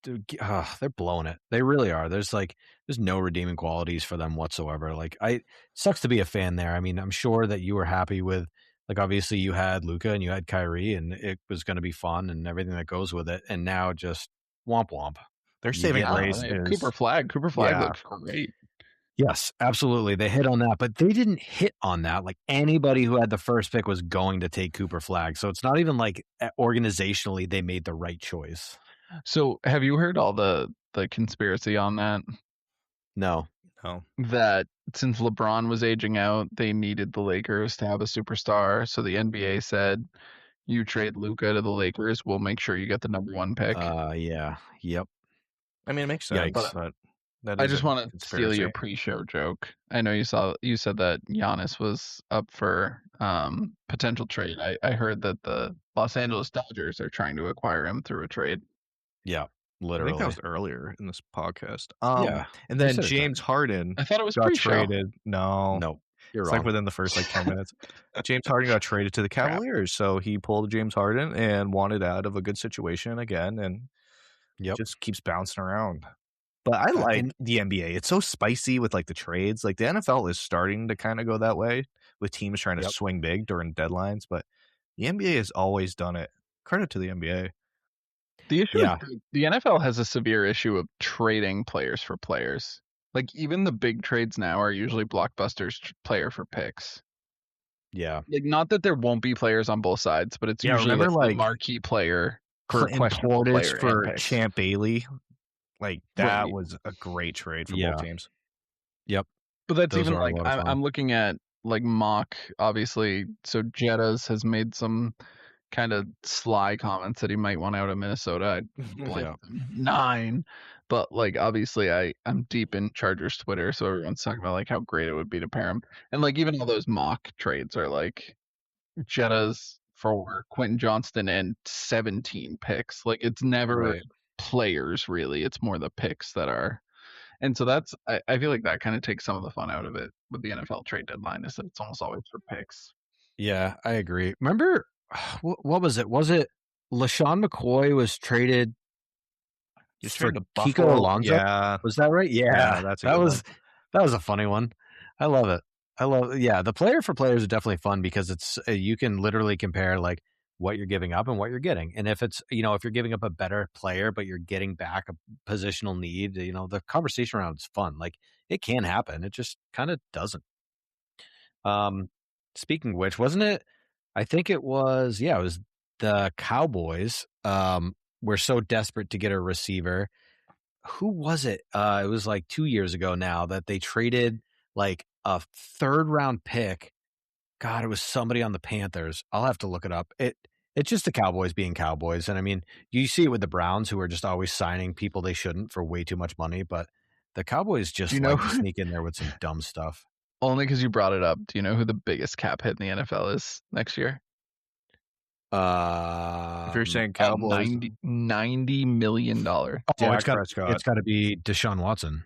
they're blowing it. They really are. There's no redeeming qualities for them whatsoever. Like, sucks to be a fan there. I mean, I'm sure that you were happy with, like, obviously you had Luka and you had Kyrie, and it was going to be fun and everything that goes with it. And now just womp womp. They're saving grace. Cooper Flag looks great. Yes, absolutely. They hit on that, but they didn't hit on that. Like, anybody who had the first pick was going to take Cooper Flag. So it's not even like organizationally they made the right choice. So have you heard all the conspiracy on that? No. That since LeBron was aging out, they needed the Lakers to have a superstar. So the NBA said, you trade Luka to the Lakers, we'll make sure you get the number 1 pick. Yeah. Yep. I mean, it makes sense. But I just want to steal your pre-show joke. I know you said that Giannis was up for potential trade. I heard that the Los Angeles Dodgers are trying to acquire him through a trade. Yeah, literally. I think that was earlier in this podcast. Yeah, and then James Harden. I thought it was got pre-show. traded. No, you're it's wrong. like within the first 10 minutes. James Harden got traded to the Cavaliers, so he pulled James Harden and wanted out of a good situation again, and just keeps bouncing around. But I like the NBA. It's so spicy with like the trades. Like the NFL is starting to kind of go that way with teams trying to swing big during deadlines. But the NBA has always done it. Credit to the NBA. The issue is the NFL has a severe issue of trading players for players. Like even the big trades now are usually blockbusters player for picks. Yeah. Like not that there won't be players on both sides, but it's usually like the marquee player for questionable player for Champ Bailey. Like that was a great trade for both teams. Yep. But that's even like I'm looking at like mock, obviously. So Jettas has made some kind of sly comments that he might want out of Minnesota. I'd blame them 9. But like obviously I'm deep in Chargers Twitter, so everyone's talking about like how great it would be to pair him. And like even all those mock trades are like Jettas for Quentin Johnston and 17 picks. Like it's never players really, it's more the picks that are. And so that's I feel like that kind of takes some of the fun out of it with the NFL trade deadline, is that it's almost always for picks. Yeah, I agree. Remember what was it? Was it LaShawn McCoy was traded for Kiko Alonso? Yeah. Was that right? Yeah, that was a funny one. I love it. The player for players is definitely fun because it's you can literally compare like what you're giving up and what you're getting. And if it's, if you're giving up a better player, but you're getting back a positional need, the conversation around is fun. Like it can happen. It just kind of doesn't. Speaking of which, wasn't it? I think it was, it was the Cowboys. Were so desperate to get a receiver. Who was it? It was like 2 years ago now that they traded like a 3rd round pick. God, it was somebody on the Panthers. I'll have to look it up. It's just the Cowboys being Cowboys. And I mean, you see it with the Browns who are just always signing people they shouldn't for way too much money. But the Cowboys just like to sneak in there with some dumb stuff. Only because you brought it up. Do you know who the biggest cap hit in the NFL is next year? If you're saying Cowboys, $90 million. Oh, it's got to be Deshaun Watson.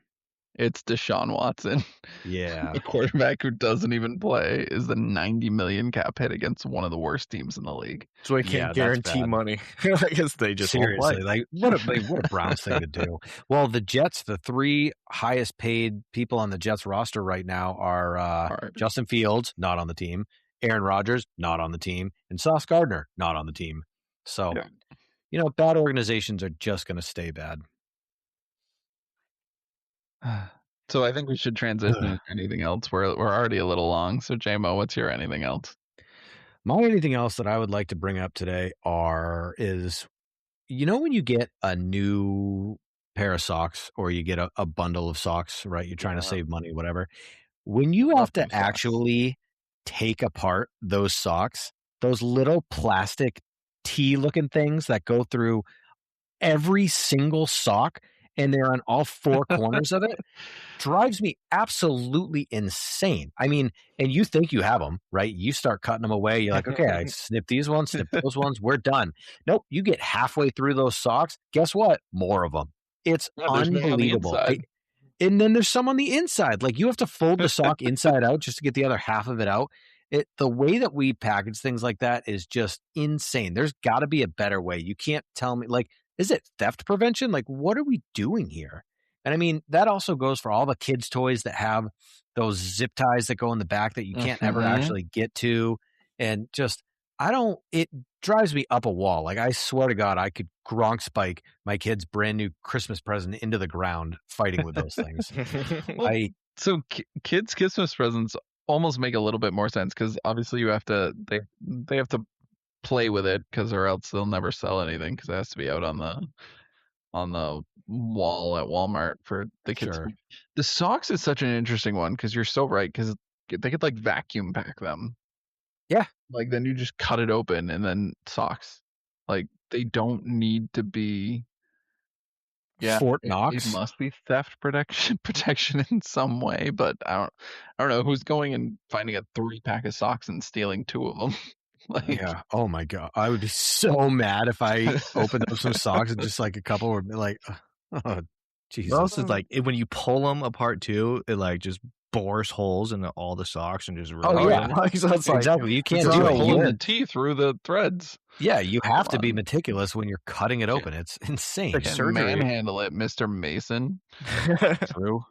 It's Deshaun Watson. Yeah. The quarterback who doesn't even play is the $90 million cap hit against one of the worst teams in the league. So I can't guarantee money. I guess they just seriously like what a Browns thing to do. Well, the Jets, the 3 highest paid people on the Jets roster right now are Justin Fields, not on the team, Aaron Rodgers, not on the team, and Sauce Gardner, not on the team. So, bad organizations are just going to stay bad. So I think we should transition to anything else. We're already a little long. So JMO, what's your anything else? My anything else that I would like to bring up today is when you get a new pair of socks or you get a bundle of socks, right? You're trying to save money, whatever. When you have to actually take apart those socks, those little plastic T-looking things that go through every single sock, and they're on all 4 corners of it, drives me absolutely insane. I mean, and you think you have them, right? You start cutting them away. You're like, okay, I snip these ones, snip those ones. We're done. Nope. You get halfway through those socks. Guess what? More of them. It's unbelievable. And then there's some on the inside. Like you have to fold the sock inside out just to get the other half of it out. The way that we package things like that is just insane. There's got to be a better way. You can't tell me, like, is it theft prevention? Like, what are we doing here? And I mean, that also goes for all the kids' toys that have those zip ties that go in the back that you can't ever actually get to. And just, it drives me up a wall. Like, I swear to God, I could Gronk spike my kid's brand new Christmas present into the ground fighting with those things. So kids' Christmas presents almost make a little bit more sense because obviously they have to play with it or else they'll never sell anything because it has to be out on the wall at Walmart for the kids. Sure. The socks is such an interesting one because you're so right because they could like vacuum pack them. Yeah. Like, then you just cut it open and then socks. Like, they don't need to be. Yeah, Fort it Knox. must be theft protection in some way, but I don't know who's going and finding a 3-pack of socks and stealing 2 of them. Like, yeah. Oh my God. I would be so mad if I opened up some socks and just like a couple were like, oh, Jesus. What else is like when you pull them apart too, it like just bores holes in all the socks and just ruins them. So it's exactly. You can't do it. Pulling the teeth through the threads. Yeah, you have to be meticulous when you're cutting it open. It's insane. You can manhandle it, Mr. Mason. True.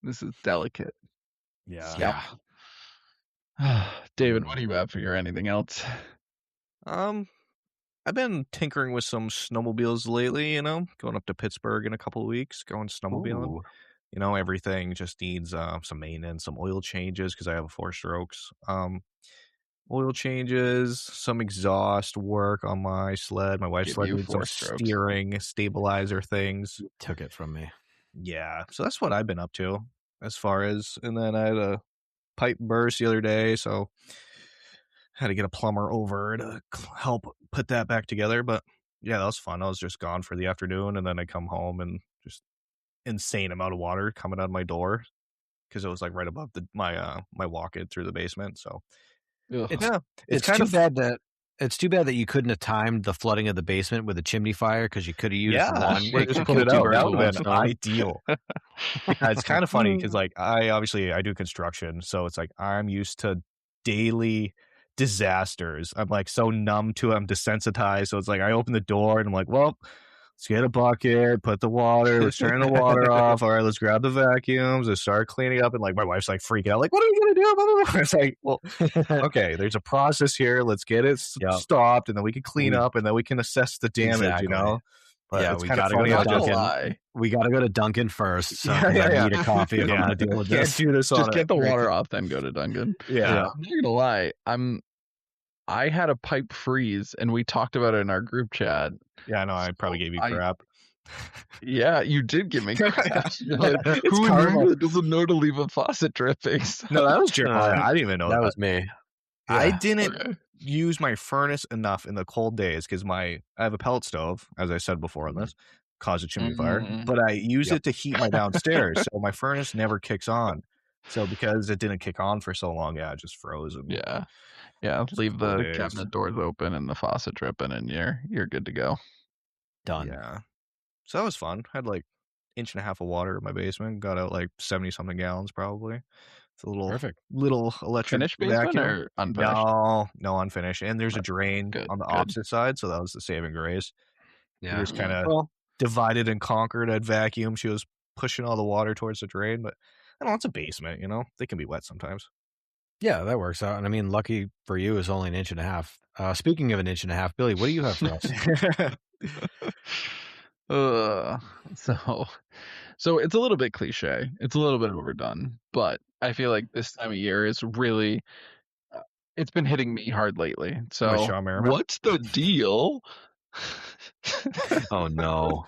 This is delicate. Yeah. David, what do you have for your anything else? I've been tinkering with some snowmobiles lately, going up to Pittsburgh in a couple of weeks, going snowmobiling. Ooh. Everything just needs some maintenance, some oil changes because I have a 4-strokes. Oil changes, some exhaust work on my sled. My wife's sled needs some steering, stabilizer things. You took it from me. Yeah, so that's what I've been up to as far as, and then I had a pipe burst the other day, so had to get a plumber over to help put that back together. But yeah, that was fun. I was just gone for the afternoon, and then I come home and just insane amount of water coming out of my door because it was like right above my walk-in through the basement. So it's kind of bad that it's too bad that you couldn't have timed the flooding of the basement with a chimney fire because you could have used one. Just put it out. That would have been ideal. It's kind of funny because like I do construction, so it's like I'm used to daily disasters. I'm like so numb to it. I'm desensitized. So it's like I open the door and I'm like, well, let's get a bucket, put the water, let's turn the water off. All right, let's grab the vacuums and start cleaning up. And like my wife's like freaking out, like, what are we gonna do? It's like, well, okay, there's a process here. Let's get it stopped, and then we can clean up, and then we can assess the damage. But yeah, it's kind of funny. We got to go to Dunkin' first. So I need a coffee if I'm gonna deal with this. Can't do this. Just get the water off, then go to Dunkin'. Yeah. I'm not gonna lie. I had a pipe freeze, and we talked about it in our group chat. Yeah, I know. I probably gave you crap. Yeah, you did give me crap. Like, who doesn't know to leave a faucet dripping? No, that was Jeremiah. I didn't even know that was me. Yeah. I didn't use my furnace enough in the cold days because I have a pellet stove, as I said before on this, cause a chimney fire, but I use it to heat my downstairs, so my furnace never kicks on. So because it didn't kick on for so long, it just froze. Yeah, leave the cabinet doors open and the faucet dripping, and you're good to go. Done. Yeah. So that was fun. I had like 1.5 inches of water in my basement. Got out like 70-something gallons probably. It's a little electric finished basement or unfinished? No, unfinished. And there's a drain on the opposite side, so that was the saving grace. Yeah. We just kind of divided and conquered at vacuum. She was pushing all the water towards the drain, but I don't know, it's a basement, they can be wet sometimes. Yeah, that works out. And I mean, lucky for you is only 1.5 inches. Speaking of 1.5 inches, Billy, what do you have for us? So it's a little bit cliche. It's a little bit overdone, but I feel like this time of year is really, it's been hitting me hard lately. So what's the deal? Oh no.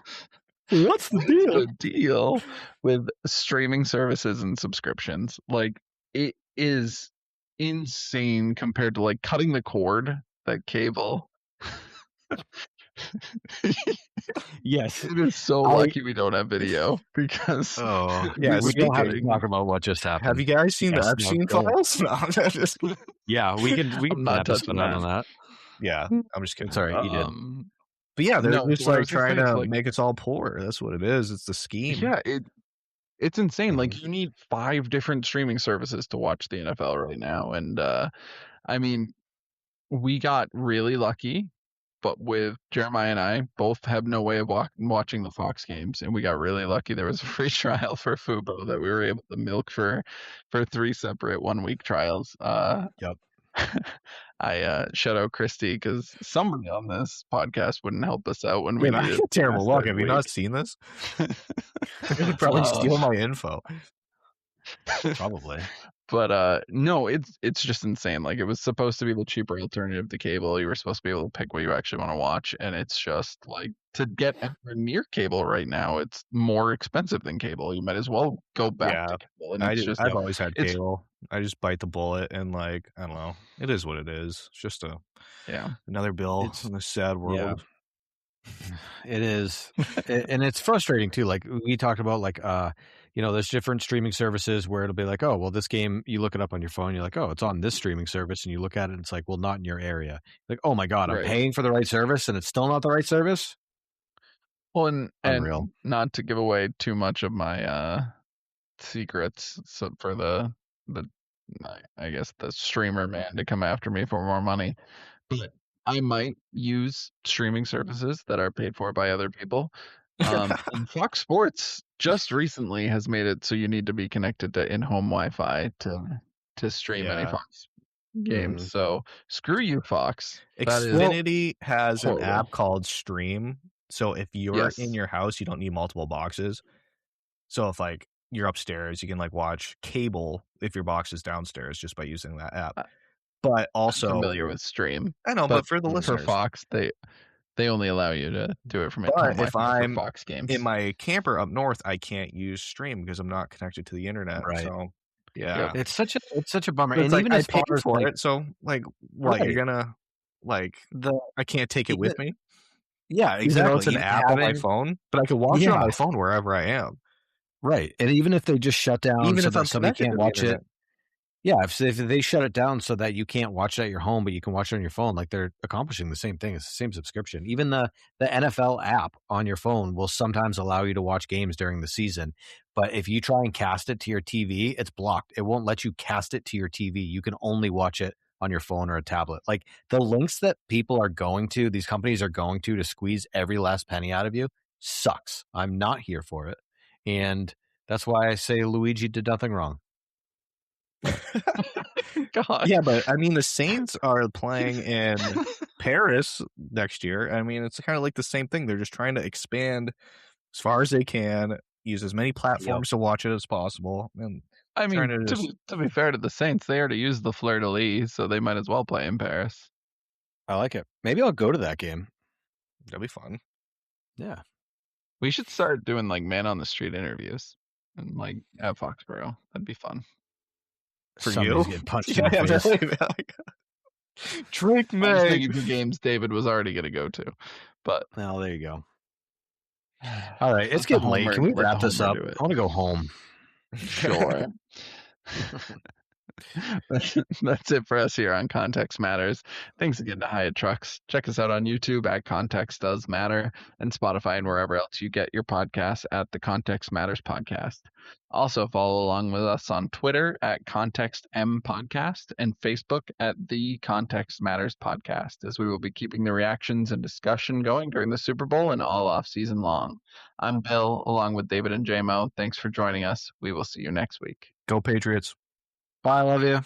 What's the deal with streaming services and subscriptions? Like, it is insane compared to like cutting the cord, that cable. Yes, it is so lucky we don't have video because we don't have to talk about what just happened. Have you guys seen the Epstein files? No, yeah, we can not touch on that. Yeah, I'm just kidding. Sorry, you did. But yeah, they're just like trying to make us all poor. That's what it is. It's the scheme. Yeah, it's insane. Like, you need 5 different streaming services to watch the NFL right now, and I mean, we got really lucky. But with Jeremiah and I both have no way of watching the Fox games, and we got really lucky. There was a free trial for Fubo that we were able to milk for 3 separate 1-week trials. Yep. I shout out Christy because somebody on this podcast wouldn't help us out when we needed terrible luck. Have you not seen this? You could probably steal my info. Probably. But no, it's just insane. Like, it was supposed to be the cheaper alternative to cable. You were supposed to be able to pick what you actually want to watch, and it's just like, to get anywhere near cable right now, it's more expensive than cable. You might as well go back to cable. And I've always had cable. I just bite the bullet, and like, I don't know. It is what it is. It's just another bill in a sad world. It is. And it's frustrating too. Like we talked about, like, there's different streaming services where it'll be like, oh, well, this game, you look it up on your phone, you're like, oh, it's on this streaming service, and you look at it, and it's like, well, not in your area. Like, oh my God, I'm paying for the right service, and it's still not the right service. Well, and not to give away too much of my secrets, so for the I guess the streamer man to come after me for more money, but I might use streaming services that are paid for by other people. And Fox Sports just recently has made it so you need to be connected to in-home Wi-Fi to stream any Fox games. So screw you, Fox. Xfinity has an app called Stream. So if you're in your house, you don't need multiple boxes. So if like you're upstairs, you can like watch cable if your box is downstairs just by using that app. But also, I'm familiar with Stream. I know, but for the listeners, for Fox, they only allow you to do it from home. But if I'm Fox games in my camper up north, I can't use Stream because I'm not connected to the internet. Right. So yeah, it's such a bummer. It's and like, even I as paid far as for like, it, so like, what you're gonna like? I can't take it with me. Yeah, exactly. Even though it's an app on my phone, but I can watch it on my phone wherever I am. Right, and even if they just shut down, even so if I'm somebody connected can't to watch the it. Yeah, if they shut it down so that you can't watch it at your home, but you can watch it on your phone, like they're accomplishing the same thing. It's the same subscription. Even the NFL app on your phone will sometimes allow you to watch games during the season. But if you try and cast it to your TV, it's blocked. It won't let you cast it to your TV. You can only watch it on your phone or a tablet. Like the links that people are going to, these companies are going to squeeze every last penny out of you, sucks. I'm not here for it. And that's why I say Luigi did nothing wrong. God. Yeah, but I mean, the Saints are playing in Paris next year. I mean, it's kind of like the same thing. They're just trying to expand as far as they can, use as many platforms to watch it as possible. And I mean, to be fair to the Saints, they already used the Fleur de Lis, so they might as well play in Paris. I like it. Maybe I'll go to that game. That'll be fun. Yeah. We should start doing like man on the street interviews and like at Foxborough. That'd be fun. For Somebody's you? Getting punched in the face. Drake May. I was thinking for games David was already going to go to. But well, there you go. All right, it's getting late. Can we wrap this up? I want to go home. Sure. That's it for us here on Context Matters. Thanks again to Hyatt Trucks. Check us out on YouTube at Context Does Matter, and Spotify and wherever else you get your podcasts at the Context Matters Podcast. Also follow along with us on Twitter at Context M Podcast and Facebook at the Context Matters Podcast, as we will be keeping the reactions and discussion going during the Super Bowl and all off season long. I'm Bill, along with David and JMO. Thanks for joining us. We will see you next week. Go Patriots. Bye, love you.